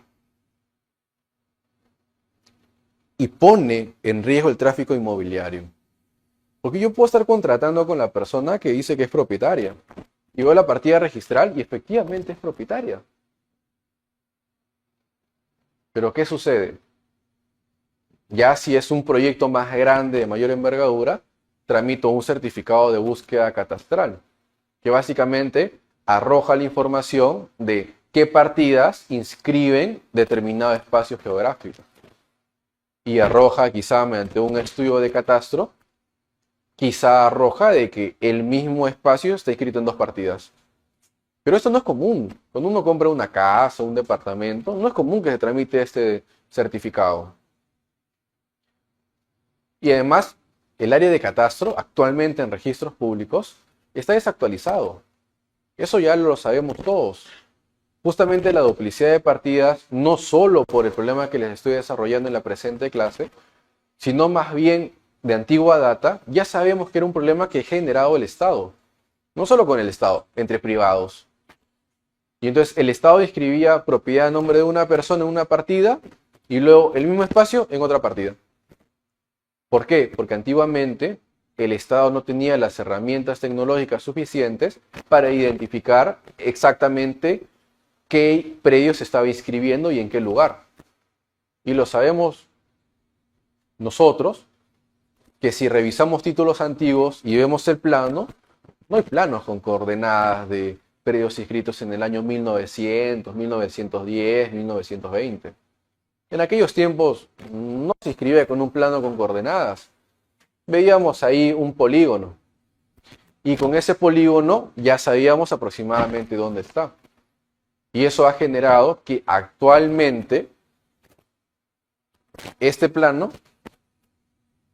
Speaker 1: Y pone en riesgo el tráfico inmobiliario. Porque yo puedo estar contratando con la persona que dice que es propietaria. Y veo la partida registral y efectivamente es propietaria. Pero ¿qué sucede? Ya si es un proyecto más grande, de mayor envergadura, tramito un certificado de búsqueda catastral, que básicamente arroja la información de qué partidas inscriben determinado espacio geográfico. Y arroja quizá mediante un estudio de catastro, quizá arroja de que el mismo espacio está inscrito en dos partidas. Pero esto no es común. Cuando uno compra una casa o un departamento, no es común que se tramite este certificado. Y además, el área de catastro, actualmente en registros públicos, está desactualizado. Eso ya lo sabemos todos. Justamente la duplicidad de partidas, no solo por el problema que les estoy desarrollando en la presente clase, sino más bien de antigua data, ya sabemos que era un problema que ha generado el Estado. No solo con el Estado, entre privados. Y entonces el Estado inscribía propiedad a nombre de una persona en una partida y luego el mismo espacio en otra partida. ¿Por qué? Porque antiguamente el Estado no tenía las herramientas tecnológicas suficientes para identificar exactamente qué predio se estaba inscribiendo y en qué lugar. Y lo sabemos nosotros, que si revisamos títulos antiguos y vemos el plano, no hay planos con coordenadas de predios inscritos en el año 1900, 1910, 1920. En aquellos tiempos no se inscribía con un plano con coordenadas. Veíamos ahí un polígono. Y con ese polígono ya sabíamos aproximadamente dónde está. Y eso ha generado que actualmente este plano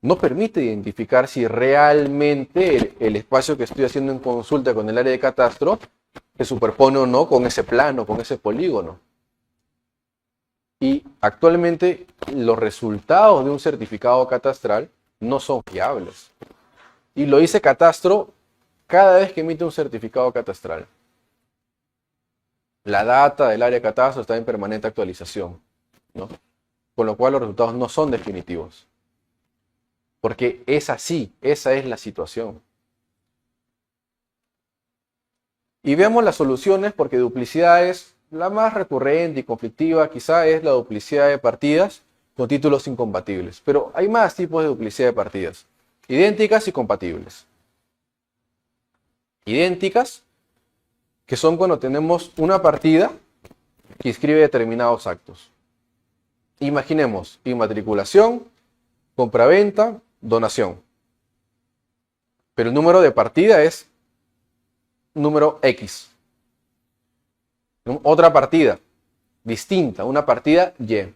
Speaker 1: no permite identificar si realmente el espacio que estoy haciendo en consulta con el área de catastro se superpone o no con ese plano, con ese polígono. Y actualmente los resultados de un certificado catastral no son fiables. Y lo dice Catastro cada vez que emite un certificado catastral. La data del área de catastro está en permanente actualización, ¿no? Con lo cual los resultados no son definitivos. Porque es así, esa es la situación. Y veamos las soluciones, porque duplicidad es la más recurrente y conflictiva, quizá es la duplicidad de partidas con títulos incompatibles. Pero hay más tipos de duplicidad de partidas. Idénticas y compatibles. Idénticas, que son cuando tenemos una partida que inscribe determinados actos. Imaginemos inmatriculación, compraventa, donación. Pero el número de partida es número X. Otra partida distinta, una partida Y.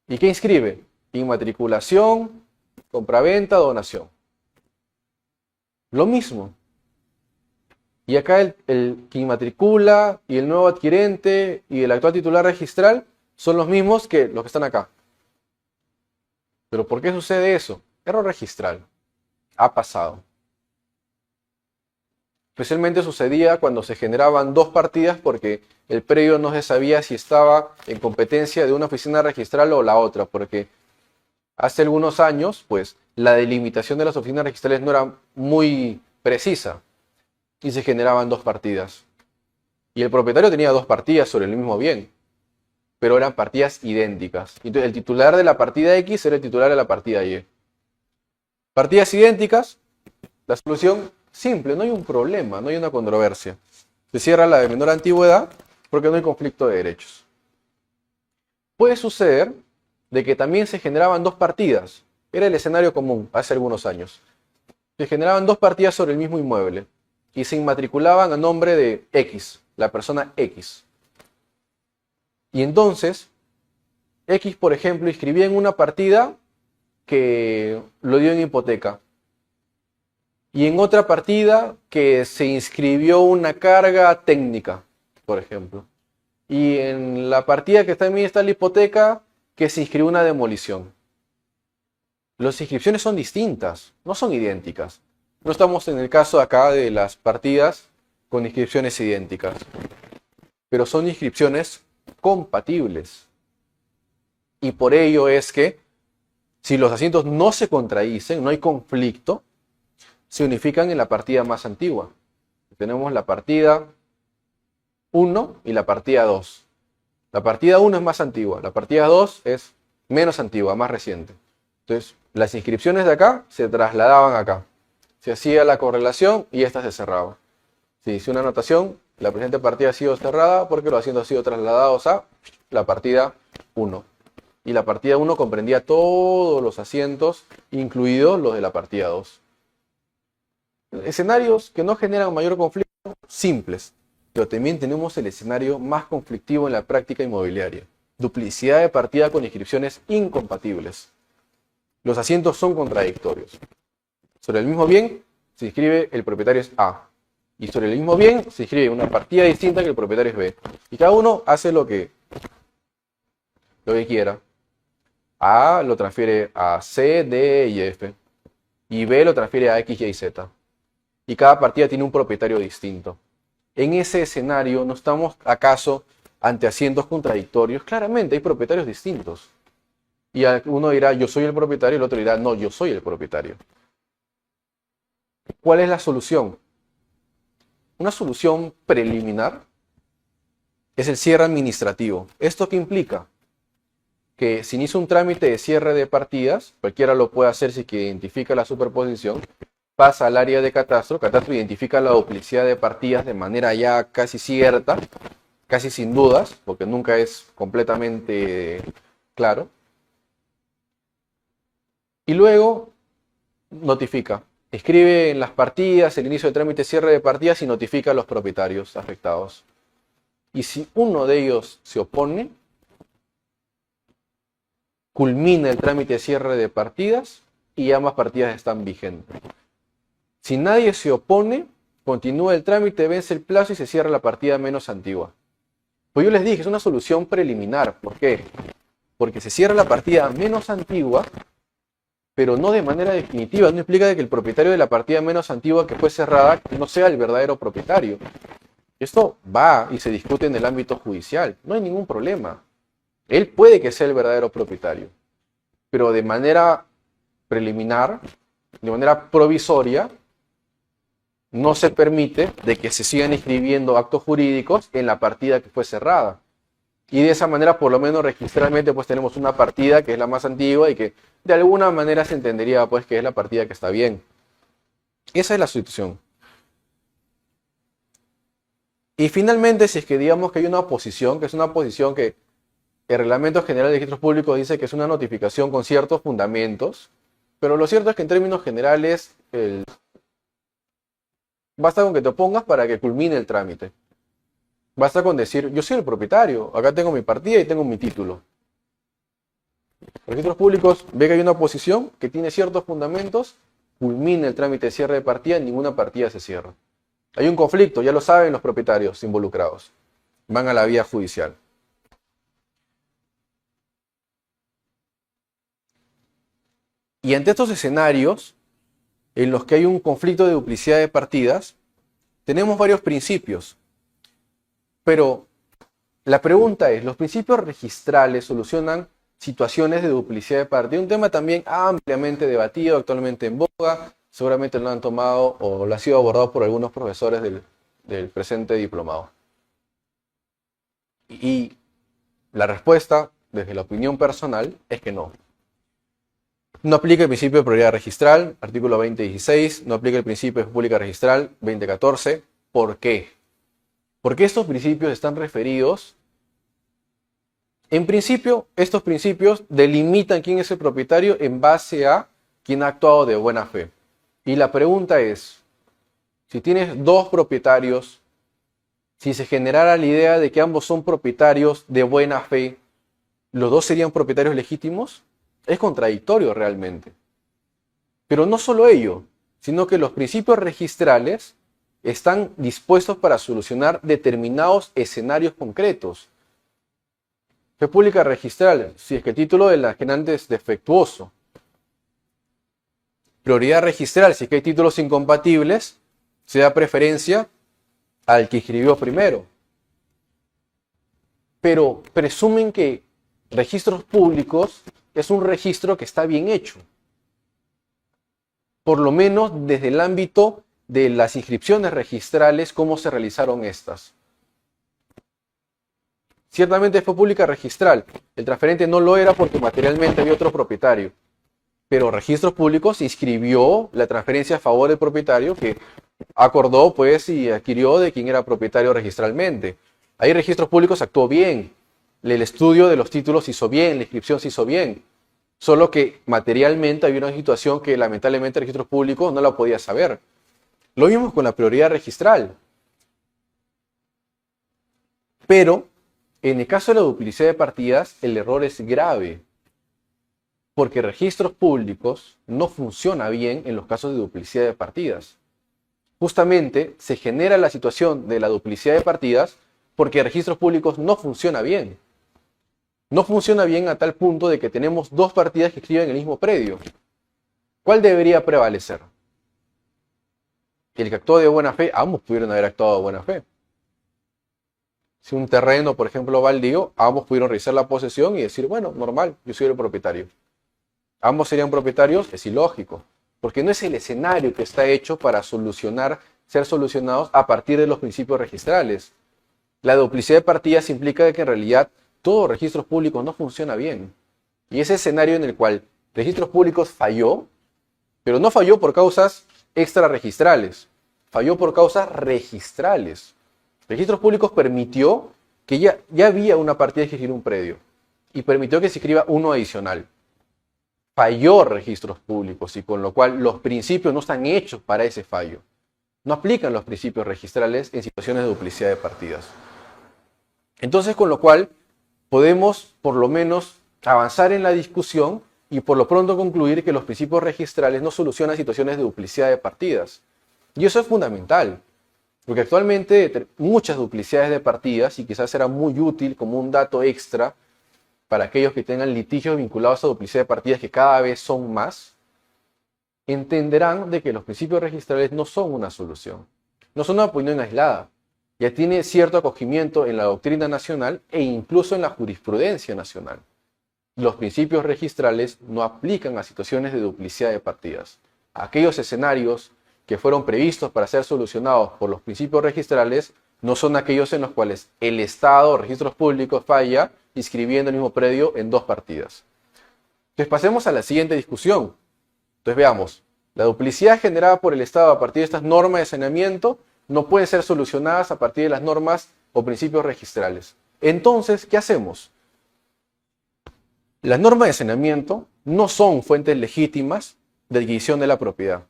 Speaker 1: ¿Y qué inscribe? Inmatriculación, compraventa, donación. Lo mismo. Y acá el que inmatricula y el nuevo adquirente y el actual titular registral son los mismos que los que están acá. ¿Pero por qué sucede eso? Error registral. Ha pasado. Especialmente sucedía cuando se generaban dos partidas porque el predio no se sabía si estaba en competencia de una oficina registral o la otra, porque hace algunos años, pues, la delimitación de las oficinas registrales no era muy precisa y se generaban dos partidas. Y el propietario tenía dos partidas sobre el mismo bien, pero eran partidas idénticas. Entonces, el titular de la partida X era el titular de la partida Y. Partidas idénticas, la solución simple, no hay un problema, no hay una controversia. Se cierra la de menor antigüedad porque no hay conflicto de derechos. Puede suceder de que también se generaban dos partidas. Era el escenario común hace algunos años. Se generaban dos partidas sobre el mismo inmueble y se inmatriculaban a nombre de X, la persona X. Y entonces, X, por ejemplo, inscribía en una partida que lo dio en hipoteca. Y en otra partida que se inscribió una carga técnica, por ejemplo. Y en la partida que también está la hipoteca, que se inscribió una demolición. Las inscripciones son distintas, no son idénticas. No estamos en el caso acá de las partidas con inscripciones idénticas, pero son inscripciones compatibles. Y por ello es que si los asientos no se contradicen, no hay conflicto, se unifican en la partida más antigua. Tenemos la partida 1 y la partida 2. La partida 1 es más antigua, la partida 2 es menos antigua, más reciente. Entonces, las inscripciones de acá se trasladaban acá. Se hacía la correlación y esta se cerraba. Se hizo una anotación, la presente partida ha sido cerrada porque los asientos han sido trasladados a la partida 1. Y la partida 1 comprendía todos los asientos, incluidos los de la partida 2. Escenarios que no generan mayor conflicto, simples. Pero también tenemos el escenario más conflictivo en la práctica inmobiliaria. Duplicidad de partida con inscripciones incompatibles. Los asientos son contradictorios. Sobre el mismo bien se inscribe el propietario es A. Y sobre el mismo bien se inscribe una partida distinta que el propietario es B. Y cada uno hace lo que quiera. A lo transfiere a C, D y F. Y B lo transfiere a X, Y y Z. Y cada partida tiene un propietario distinto. En ese escenario, ¿no estamos acaso ante asientos contradictorios? Claramente hay propietarios distintos. Y uno dirá, yo soy el propietario, y el otro dirá, no, yo soy el propietario. ¿Cuál es la solución? Una solución preliminar es el cierre administrativo. ¿Esto qué implica? Que se inicia un trámite de cierre de partidas, cualquiera lo puede hacer si que identifica la superposición, pasa al área de catastro identifica la duplicidad de partidas de manera ya casi cierta, casi sin dudas, porque nunca es completamente claro. Y luego notifica. Escribe en las partidas el inicio del trámite de cierre de partidas y notifica a los propietarios afectados. Y si uno de ellos se opone, culmina el trámite de cierre de partidas y ambas partidas están vigentes. Si nadie se opone, continúa el trámite, vence el plazo y se cierra la partida menos antigua. Pues yo les dije, es una solución preliminar. ¿Por qué? Porque se cierra la partida menos antigua, pero no de manera definitiva. No implica que el propietario de la partida menos antigua que fue cerrada no sea el verdadero propietario. Esto va y se discute en el ámbito judicial. No hay ningún problema. Él puede que sea el verdadero propietario, pero de manera preliminar, de manera provisoria, no se permite de que se sigan escribiendo actos jurídicos en la partida que fue cerrada. Y de esa manera, por lo menos registralmente, pues tenemos una partida que es la más antigua y que de alguna manera se entendería pues que es la partida que está bien. Esa es la situación. Y finalmente, si es que digamos que hay una oposición, que es una oposición que el Reglamento General de Registros Públicos dice que es una notificación con ciertos fundamentos, pero lo cierto es que en términos generales basta con que te opongas para que culmine el trámite. Basta con decir, yo soy el propietario, acá tengo mi partida y tengo mi título. Registros Públicos ve que hay una oposición que tiene ciertos fundamentos, culmina el trámite de cierre de partida, ninguna partida se cierra. Hay un conflicto, ya lo saben los propietarios involucrados. Van a la vía judicial. Y ante estos escenarios, en los que hay un conflicto de duplicidad de partidas, tenemos varios principios. Pero la pregunta es, ¿los principios registrales solucionan situaciones de duplicidad de partida? Un tema también ampliamente debatido, actualmente en boga, seguramente lo han tomado o lo ha sido abordado por algunos profesores del presente diplomado. Y la respuesta, desde la opinión personal, es que no. No aplica el principio de prioridad registral, artículo 2016, no aplica el principio de pública registral, 2014. ¿Por qué? Porque estos principios están referidos. En principio, estos principios delimitan quién es el propietario en base a quién ha actuado de buena fe. Y la pregunta es, si tienes dos propietarios, si se generara la idea de que ambos son propietarios de buena fe, ¿los dos serían propietarios legítimos? Es contradictorio realmente. Pero no solo ello, sino que los principios registrales están dispuestos para solucionar determinados escenarios concretos. Fe pública registral, si es que el título del ajenante es defectuoso. Prioridad registral, si es que hay títulos incompatibles, se da preferencia al que escribió primero. Pero presumen que registros públicos es un registro que está bien hecho. Por lo menos desde el ámbito de las inscripciones registrales, cómo se realizaron estas. Ciertamente fue pública registral. El transferente no lo era porque materialmente había otro propietario. Pero Registros Públicos inscribió la transferencia a favor del propietario que acordó pues y adquirió de quien era propietario registralmente. Ahí Registros Públicos actuó bien. El estudio de los títulos se hizo bien, la inscripción se hizo bien. Solo que materialmente había una situación que lamentablemente Registros Públicos no la podía saber. Lo mismo con la prioridad registral. Pero en el caso de la duplicidad de partidas, el error es grave. Porque Registros Públicos no funciona bien en los casos de duplicidad de partidas. Justamente se genera la situación de la duplicidad de partidas porque Registros Públicos no funciona bien. No funciona bien a tal punto de que tenemos dos partidas que escriben el mismo predio. ¿Cuál debería prevalecer? El que actuó de buena fe, ambos pudieron haber actuado de buena fe. Si un terreno, por ejemplo, baldío, ambos pudieron realizar la posesión y decir, bueno, normal, yo soy el propietario. Ambos serían propietarios, es ilógico, porque no es el escenario que está hecho para ser solucionados a partir de los principios registrales. La duplicidad de partidas implica que en realidad todo Registros Públicos no funciona bien. Y ese escenario en el cual Registros Públicos falló, pero no falló por causas extrarregistrales, falló por causas registrales. Registros Públicos permitió que ya había una partida que escribir un predio y permitió que se escriba uno adicional. Falló Registros Públicos y con lo cual los principios no están hechos para ese fallo. No aplican los principios registrales en situaciones de duplicidad de partidas. Entonces, con lo cual, podemos por lo menos avanzar en la discusión y por lo pronto concluir que los principios registrales no solucionan situaciones de duplicidad de partidas. Y eso es fundamental, porque actualmente muchas duplicidades de partidas, y quizás será muy útil como un dato extra para aquellos que tengan litigios vinculados a duplicidad de partidas que cada vez son más, entenderán de que los principios registrales no son una solución, no son una opinión aislada. Ya tiene cierto acogimiento en la doctrina nacional e incluso en la jurisprudencia nacional. Los principios registrales no aplican a situaciones de duplicidad de partidas. Aquellos escenarios que fueron previstos para ser solucionados por los principios registrales no son aquellos en los cuales el Estado o Registros Públicos falla inscribiendo el mismo predio en dos partidas. Entonces pasemos a la siguiente discusión. Entonces veamos, la duplicidad generada por el Estado a partir de estas normas de saneamiento no pueden ser solucionadas a partir de las normas o principios registrales. Entonces, ¿qué hacemos? Las normas de saneamiento no son fuentes legítimas de adquisición de la propiedad.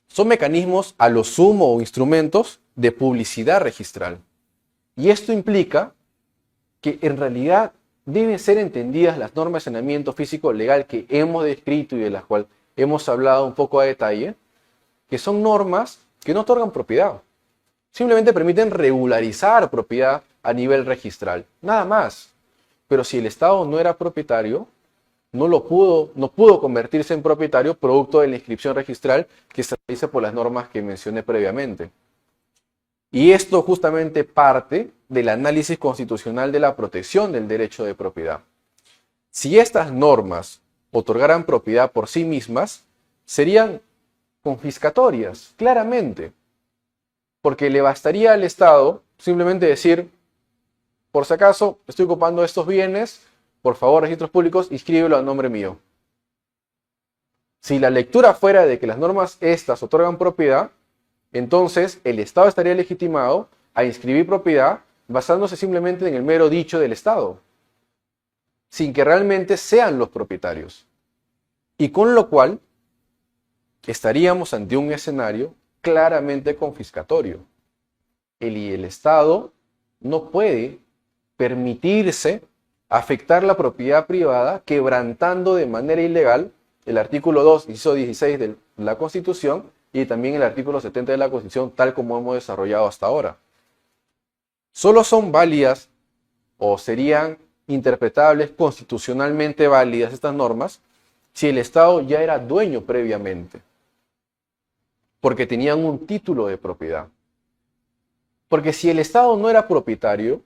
Speaker 1: Son mecanismos a lo sumo o instrumentos de publicidad registral. Y esto implica que en realidad deben ser entendidas las normas de saneamiento físico legal que hemos descrito y de las cuales hemos hablado un poco a detalle, que son normas que no otorgan propiedad. Simplemente permiten regularizar propiedad a nivel registral. Nada más. Pero si el Estado no era propietario, no pudo convertirse en propietario producto de la inscripción registral que se realiza por las normas que mencioné previamente. Y esto justamente parte del análisis constitucional de la protección del derecho de propiedad. Si estas normas otorgaran propiedad por sí mismas, serían confiscatorias, claramente. Porque le bastaría al Estado simplemente decir, por si acaso estoy ocupando estos bienes, por favor, registros públicos, inscríbelo a nombre mío. Si la lectura fuera de que las normas estas otorgan propiedad, entonces el Estado estaría legitimado a inscribir propiedad basándose simplemente en el mero dicho del Estado, sin que realmente sean los propietarios. Y con lo cual estaríamos ante un escenario claramente confiscatorio. El Estado no puede permitirse afectar la propiedad privada quebrantando de manera ilegal el artículo 2, inciso 16 de la Constitución y también el artículo 70 de la Constitución tal como hemos desarrollado hasta ahora. Solo son válidas o serían interpretables constitucionalmente válidas estas normas si el Estado ya era dueño previamente, porque tenían un título de propiedad. Porque si el Estado no era propietario,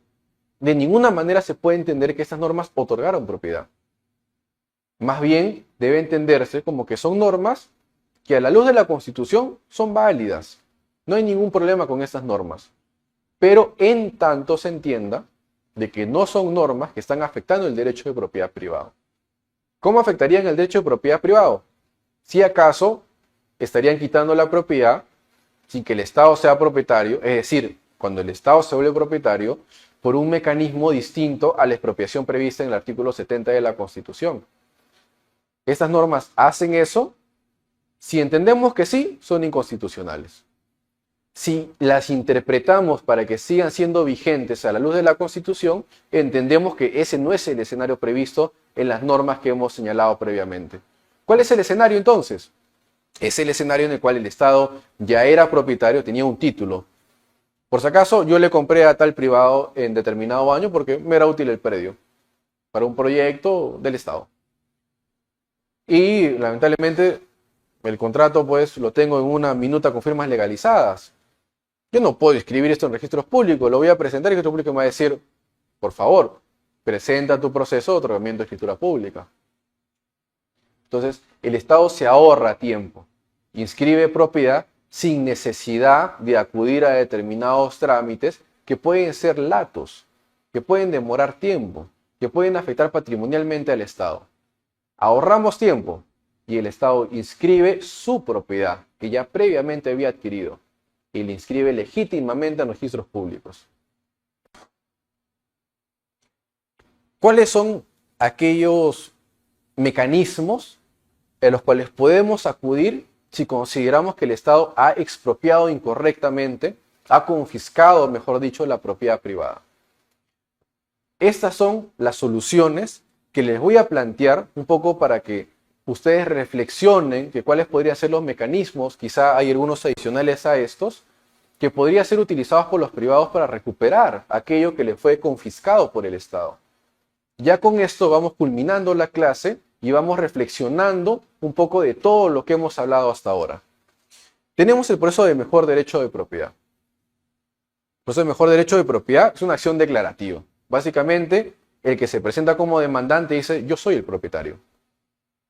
Speaker 1: de ninguna manera se puede entender que estas normas otorgaron propiedad. Más bien, debe entenderse como que son normas que a la luz de la Constitución son válidas. No hay ningún problema con estas normas. Pero en tanto se entienda de que no son normas que están afectando el derecho de propiedad privado. ¿Cómo afectarían el derecho de propiedad privado? Si acaso estarían quitando la propiedad sin que el Estado sea propietario, es decir, cuando el Estado se vuelve propietario, por un mecanismo distinto a la expropiación prevista en el artículo 70 de la Constitución. Estas normas hacen eso. Si entendemos que sí, son inconstitucionales. Si las interpretamos para que sigan siendo vigentes a la luz de la Constitución, entendemos que ese no es el escenario previsto en las normas que hemos señalado previamente. ¿Cuál es el escenario entonces? Es el escenario en el cual el Estado ya era propietario, tenía un título. Por si acaso, yo le compré a tal privado en determinado año porque me era útil el predio para un proyecto del Estado. Y lamentablemente el contrato pues lo tengo en una minuta con firmas legalizadas. Yo no puedo escribir esto en registros públicos, lo voy a presentar y el registro público me va a decir, por favor, presenta tu proceso de otorgamiento de escritura pública. Entonces, el Estado se ahorra tiempo, inscribe propiedad sin necesidad de acudir a determinados trámites que pueden ser latos, que pueden demorar tiempo, que pueden afectar patrimonialmente al Estado. Ahorramos tiempo y el Estado inscribe su propiedad que ya previamente había adquirido y la inscribe legítimamente en registros públicos. ¿Cuáles son aquellos mecanismos en los cuales podemos acudir si consideramos que el Estado ha expropiado incorrectamente, ha confiscado, mejor dicho, la propiedad privada? Estas son las soluciones que les voy a plantear un poco para que ustedes reflexionen que cuáles podrían ser los mecanismos, quizá hay algunos adicionales a estos, que podrían ser utilizados por los privados para recuperar aquello que les fue confiscado por el Estado. Ya con esto vamos culminando la clase y vamos reflexionando un poco de todo lo que hemos hablado hasta ahora. Tenemos el proceso de mejor derecho de propiedad. El proceso de mejor derecho de propiedad es una acción declarativa. Básicamente, el que se presenta como demandante dice, yo soy el propietario.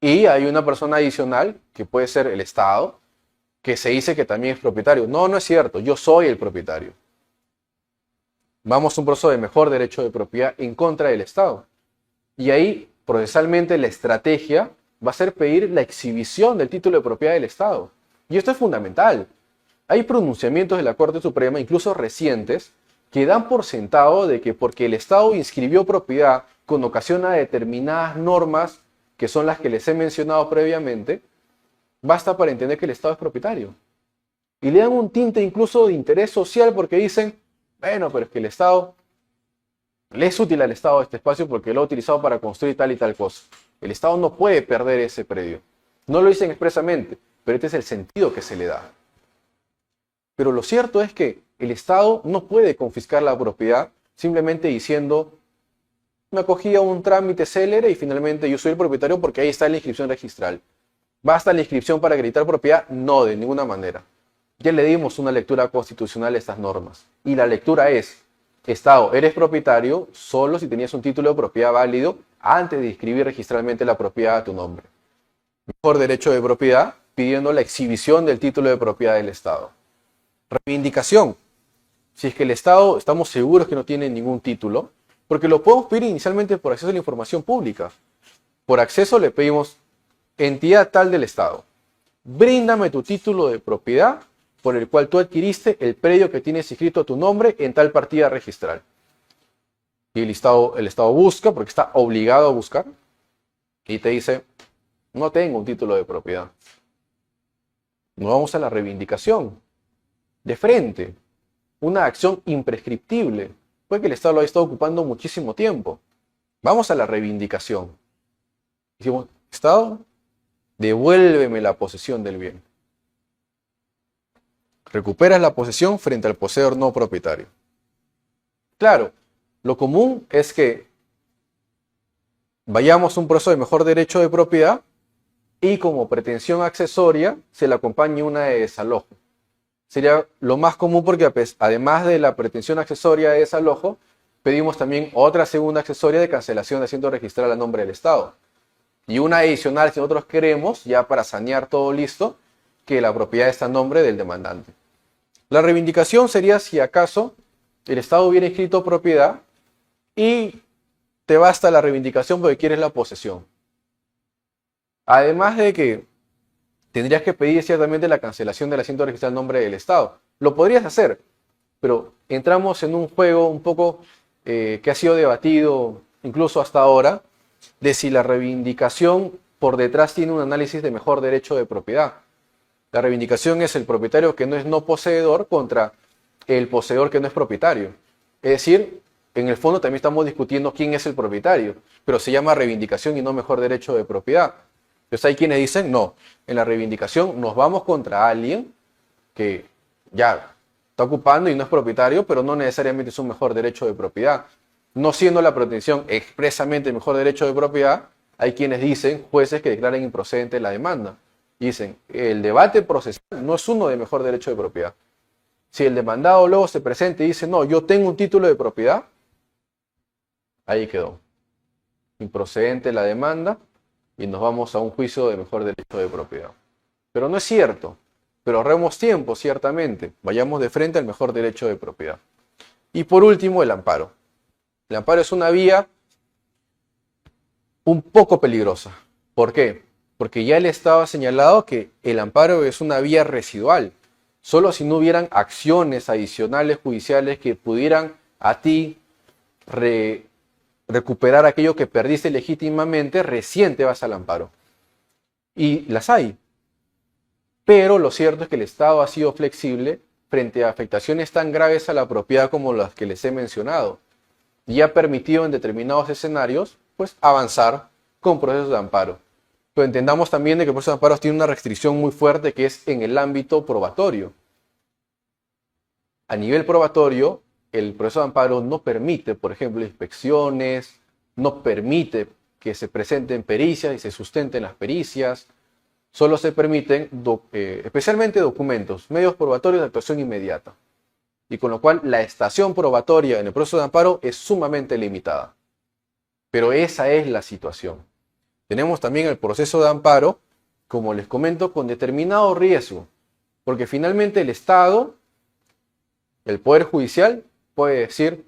Speaker 1: Y hay una persona adicional, que puede ser el Estado, que se dice que también es propietario. No, no es cierto, yo soy el propietario. Vamos a un proceso de mejor derecho de propiedad en contra del Estado. Y ahí, procesalmente, la estrategia va a ser pedir la exhibición del título de propiedad del Estado. Y esto es fundamental. Hay pronunciamientos de la Corte Suprema, incluso recientes, que dan por sentado de que porque el Estado inscribió propiedad con ocasión a determinadas normas, que son las que les he mencionado previamente, basta para entender que el Estado es propietario. Y le dan un tinte incluso de interés social porque dicen, bueno, pero es que el Estado, le es útil al Estado este espacio porque lo ha utilizado para construir tal y tal cosa. El Estado no puede perder ese predio. No lo dicen expresamente, pero este es el sentido que se le da. Pero lo cierto es que el Estado no puede confiscar la propiedad simplemente diciendo, me acogí a un trámite célere y finalmente yo soy el propietario porque ahí está la inscripción registral. ¿Basta la inscripción para acreditar propiedad? No, de ninguna manera. Ya le dimos una lectura constitucional a estas normas. Y la lectura es, Estado, eres propietario solo si tenías un título de propiedad válido antes de inscribir registralmente la propiedad a tu nombre. Mejor derecho de propiedad, pidiendo la exhibición del título de propiedad del Estado. Reivindicación. Si es que el Estado estamos seguros que no tiene ningún título, porque lo podemos pedir inicialmente por acceso a la información pública. Por acceso le pedimos entidad tal del Estado. Bríndame tu título de propiedad por el cual tú adquiriste el predio que tienes inscrito a tu nombre en tal partida registral. Y el Estado busca, porque está obligado a buscar, y te dice, no tengo un título de propiedad. Nos vamos a la reivindicación. De frente. Una acción imprescriptible. Puede que el Estado lo haya estado ocupando muchísimo tiempo. Vamos a la reivindicación. Decimos, Estado, devuélveme la posesión del bien. Recuperas la posesión frente al poseedor no propietario. Claro, lo común es que vayamos a un proceso de mejor derecho de propiedad y como pretensión accesoria se le acompañe una de desalojo. Sería lo más común porque además de la pretensión accesoria de desalojo, pedimos también otra segunda accesoria de cancelación de asiento registral a nombre del Estado. Y una adicional si nosotros queremos, ya para sanear todo listo, que la propiedad está a nombre del demandante. La reivindicación sería si acaso el Estado hubiera inscrito propiedad y te basta la reivindicación porque quieres la posesión. Además de que tendrías que pedir ciertamente la cancelación del asiento registral al nombre del Estado. Lo podrías hacer, pero entramos en un juego un poco que ha sido debatido incluso hasta ahora, de si la reivindicación por detrás tiene un análisis de mejor derecho de propiedad. La reivindicación es el propietario que no es no poseedor contra el poseedor que no es propietario. Es decir, en el fondo también estamos discutiendo quién es el propietario, pero se llama reivindicación y no mejor derecho de propiedad. Entonces hay quienes dicen, no, en la reivindicación nos vamos contra alguien que ya está ocupando y no es propietario, pero no necesariamente es un mejor derecho de propiedad. No siendo la pretensión expresamente el mejor derecho de propiedad, hay quienes dicen, jueces que declaran improcedente la demanda. Dicen, el debate procesal no es uno de mejor derecho de propiedad. Si el demandado luego se presenta y dice, no, yo tengo un título de propiedad, ahí quedó. Improcedente la demanda y nos vamos a un juicio de mejor derecho de propiedad. Pero no es cierto. Pero ahorremos tiempo, ciertamente. Vayamos de frente al mejor derecho de propiedad. Y por último, el amparo. El amparo es una vía un poco peligrosa. ¿Por qué? Porque ya el Estado ha señalado que el amparo es una vía residual. Solo si no hubieran acciones adicionales judiciales que pudieran a ti recuperar aquello que perdiste legítimamente, recién te vas al amparo. Y las hay. Pero lo cierto es que el Estado ha sido flexible frente a afectaciones tan graves a la propiedad como las que les he mencionado. Y ha permitido en determinados escenarios, pues, avanzar con procesos de amparo. Pero entendamos también de que el proceso de amparo tiene una restricción muy fuerte que es en el ámbito probatorio. A nivel probatorio, el proceso de amparo no permite, por ejemplo, inspecciones, no permite que se presenten pericias y se sustenten las pericias. Solo se permiten, especialmente documentos, medios probatorios de actuación inmediata. Y con lo cual la estación probatoria en el proceso de amparo es sumamente limitada. Pero esa es la situación. Tenemos también el proceso de amparo, como les comento, con determinado riesgo. Porque finalmente el Estado, el Poder Judicial, puede decir,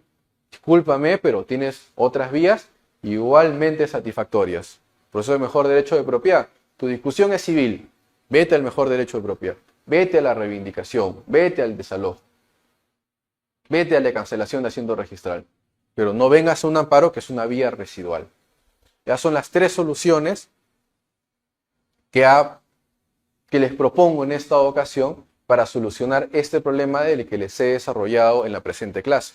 Speaker 1: discúlpame, pero tienes otras vías igualmente satisfactorias. Proceso de mejor derecho de propiedad. Tu discusión es civil. Vete al mejor derecho de propiedad. Vete a la reivindicación. Vete al desalojo. vete a la cancelación de asiento registral, pero no vengas a un amparo que es una vía residual. Ya son las tres soluciones que les propongo en esta ocasión para solucionar este problema del que les he desarrollado en la presente clase.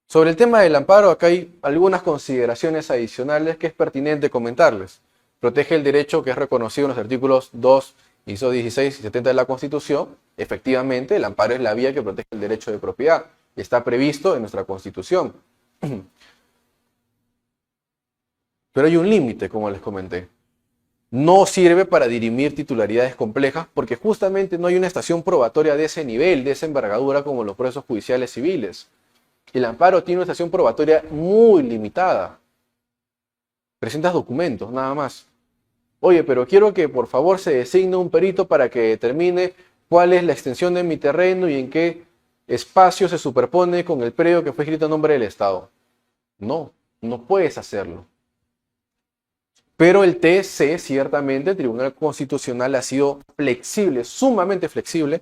Speaker 1: Sobre el tema del amparo, acá hay algunas consideraciones adicionales que es pertinente comentarles. Protege el derecho que es reconocido en los artículos 2, incisos 16 y 70 de la Constitución. Efectivamente, el amparo es la vía que protege el derecho de propiedad y está previsto en nuestra Constitución. Pero hay un límite, como les comenté. No sirve para dirimir titularidades complejas porque justamente no hay una estación probatoria de ese nivel, de esa envergadura como los procesos judiciales civiles. El amparo tiene una estación probatoria muy limitada. Presentas documentos, nada más. Oye, pero quiero que por favor se designe un perito para que determine cuál es la extensión de mi terreno y en qué espacio se superpone con el predio que fue escrito a nombre del Estado. No, no puedes hacerlo. Pero el TC, ciertamente, el Tribunal Constitucional ha sido flexible, sumamente flexible,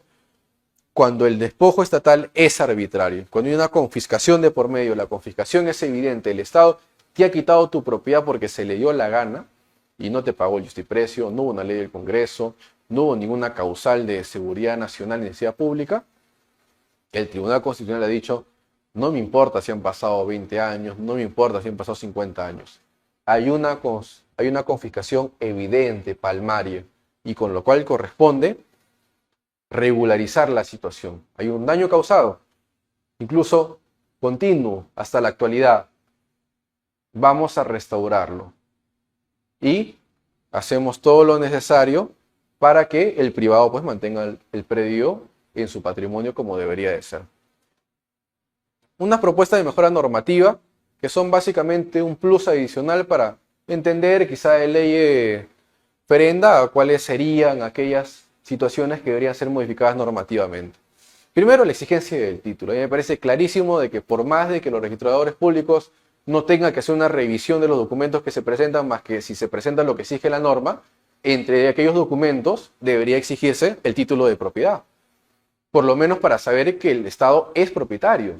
Speaker 1: cuando el despojo estatal es arbitrario. Cuando hay una confiscación de por medio, la confiscación es evidente, el Estado te ha quitado tu propiedad porque se le dio la gana y no te pagó el justiprecio, no hubo una ley del Congreso, no hubo ninguna causal de seguridad nacional ni necesidad pública. El Tribunal Constitucional ha dicho, no me importa si han pasado 20 años, no me importa si han pasado 50 años. Hay una confiscación evidente, palmaria, y con lo cual corresponde regularizar la situación. Hay un daño causado, incluso continuo hasta la actualidad. Vamos a restaurarlo. Y hacemos todo lo necesario para que el privado pues mantenga el predio en su patrimonio como debería de ser. Unas propuestas de mejora normativa que son básicamente un plus adicional para entender quizá de ley ferenda cuáles serían aquellas situaciones que deberían ser modificadas normativamente. Primero, la exigencia del título. A mí me parece clarísimo de que por más de que los registradores públicos no tengan que hacer una revisión de los documentos que se presentan, más que si se presenta lo que exige la norma, entre aquellos documentos debería exigirse el título de propiedad. Por lo menos para saber que el Estado es propietario.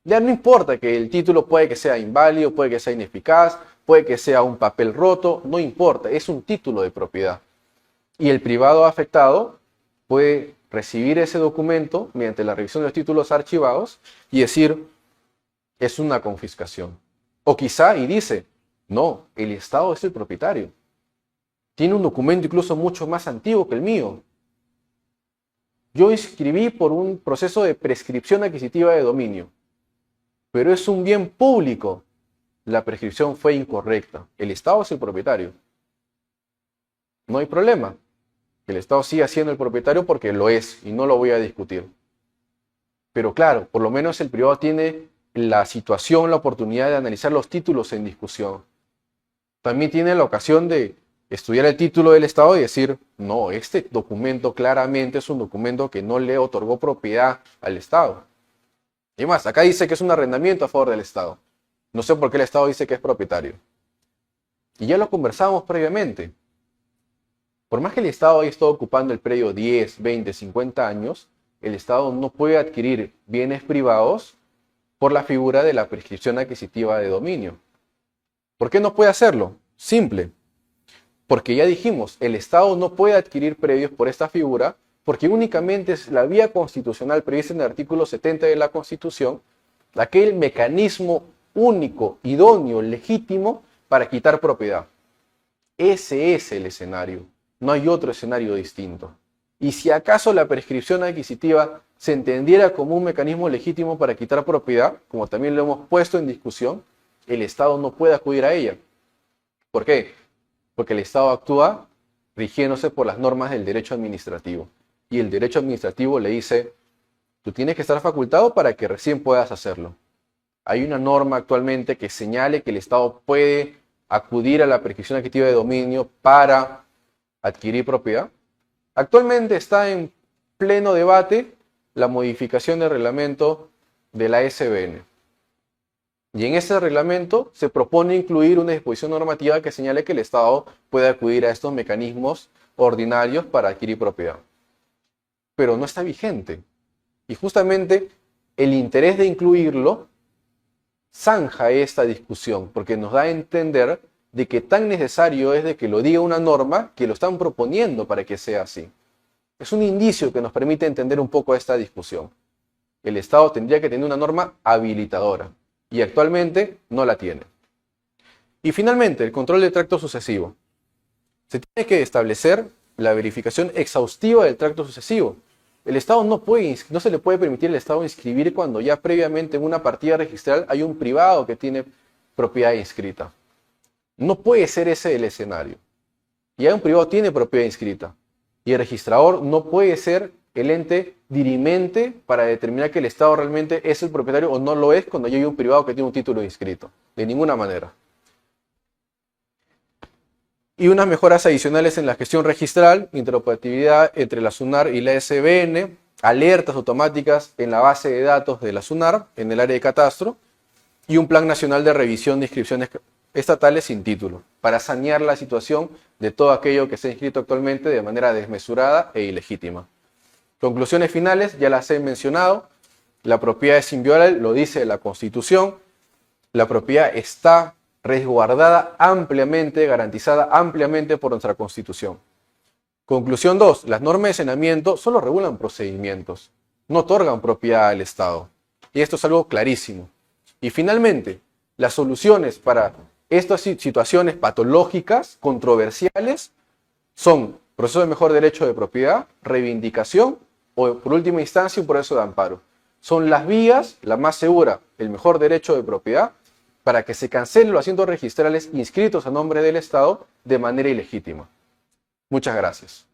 Speaker 1: Ya no importa que el título puede que sea inválido, puede que sea ineficaz, puede que sea un papel roto, no importa, es un título de propiedad. Y el privado afectado puede recibir ese documento mediante la revisión de los títulos archivados y decir, es una confiscación. O quizá y dice, no, el Estado es el propietario. Tiene un documento incluso mucho más antiguo que el mío. Yo inscribí por un proceso de prescripción adquisitiva de dominio, pero es un bien público. La prescripción fue incorrecta. El Estado es el propietario. No hay problema. El Estado sigue siendo el propietario porque lo es y no lo voy a discutir. Pero claro, por lo menos el privado tiene la situación, la oportunidad de analizar los títulos en discusión. También tiene la ocasión de estudiar el título del Estado y decir, no, este documento claramente es un documento que no le otorgó propiedad al Estado. Y más, acá dice que es un arrendamiento a favor del Estado. No sé por qué el Estado dice que es propietario. Y ya lo conversamos previamente. Por más que el Estado haya estado ocupando el predio 10, 20, 50 años, el Estado no puede adquirir bienes privados por la figura de la prescripción adquisitiva de dominio. ¿Por qué no puede hacerlo? Simple. Porque ya dijimos, el Estado no puede adquirir predios por esta figura porque únicamente es la vía constitucional prevista en el artículo 70 de la Constitución, aquel mecanismo único, idóneo, legítimo para quitar propiedad. Ese es el escenario. No hay otro escenario distinto. Y si acaso la prescripción adquisitiva se entendiera como un mecanismo legítimo para quitar propiedad, como también lo hemos puesto en discusión, el Estado no puede acudir a ella. ¿Por qué? Porque el Estado actúa rigiéndose por las normas del derecho administrativo. Y el derecho administrativo le dice, tú tienes que estar facultado para que recién puedas hacerlo. Hay una norma actualmente que señale que el Estado puede acudir a la prescripción adquisitiva de dominio para adquirir propiedad. Actualmente está en pleno debate la modificación del reglamento de la SBN. Y en ese reglamento se propone incluir una disposición normativa que señale que el Estado puede acudir a estos mecanismos ordinarios para adquirir propiedad. Pero no está vigente. Y justamente el interés de incluirlo zanja esta discusión, porque nos da a entender de que tan necesario es de que lo diga una norma que lo están proponiendo para que sea así. Es un indicio que nos permite entender un poco esta discusión. El Estado tendría que tener una norma habilitadora y actualmente no la tiene. Y finalmente, el control del tracto sucesivo. Se tiene que establecer la verificación exhaustiva del tracto sucesivo. El Estado no se le puede permitir al Estado inscribir cuando ya previamente en una partida registral hay un privado que tiene propiedad inscrita. No puede ser ese el escenario. Ya un privado tiene propiedad inscrita y el registrador no puede ser el ente dirimente para determinar que el Estado realmente es el propietario o no lo es cuando ya hay un privado que tiene un título inscrito. De ninguna manera. Y unas mejoras adicionales en la gestión registral, interoperatividad entre la SUNAR y la SBN, alertas automáticas en la base de datos de la SUNAR, en el área de catastro, y un plan nacional de revisión de inscripciones estatales sin título, para sanear la situación de todo aquello que se ha inscrito actualmente de manera desmesurada e ilegítima. Conclusiones finales, ya las he mencionado, la propiedad es inviolable, lo dice la Constitución, la propiedad está resguardada ampliamente, garantizada ampliamente por nuestra Constitución. Conclusión 2. Las normas de saneamiento solo regulan procedimientos, no otorgan propiedad al Estado. Y esto es algo clarísimo. Y finalmente, las soluciones para estas situaciones patológicas, controversiales, son proceso de mejor derecho de propiedad, reivindicación o, por última instancia, un proceso de amparo. Son las vías, la más segura, el mejor derecho de propiedad, para que se cancelen los asientos registrales inscritos a nombre del Estado de manera ilegítima. Muchas gracias.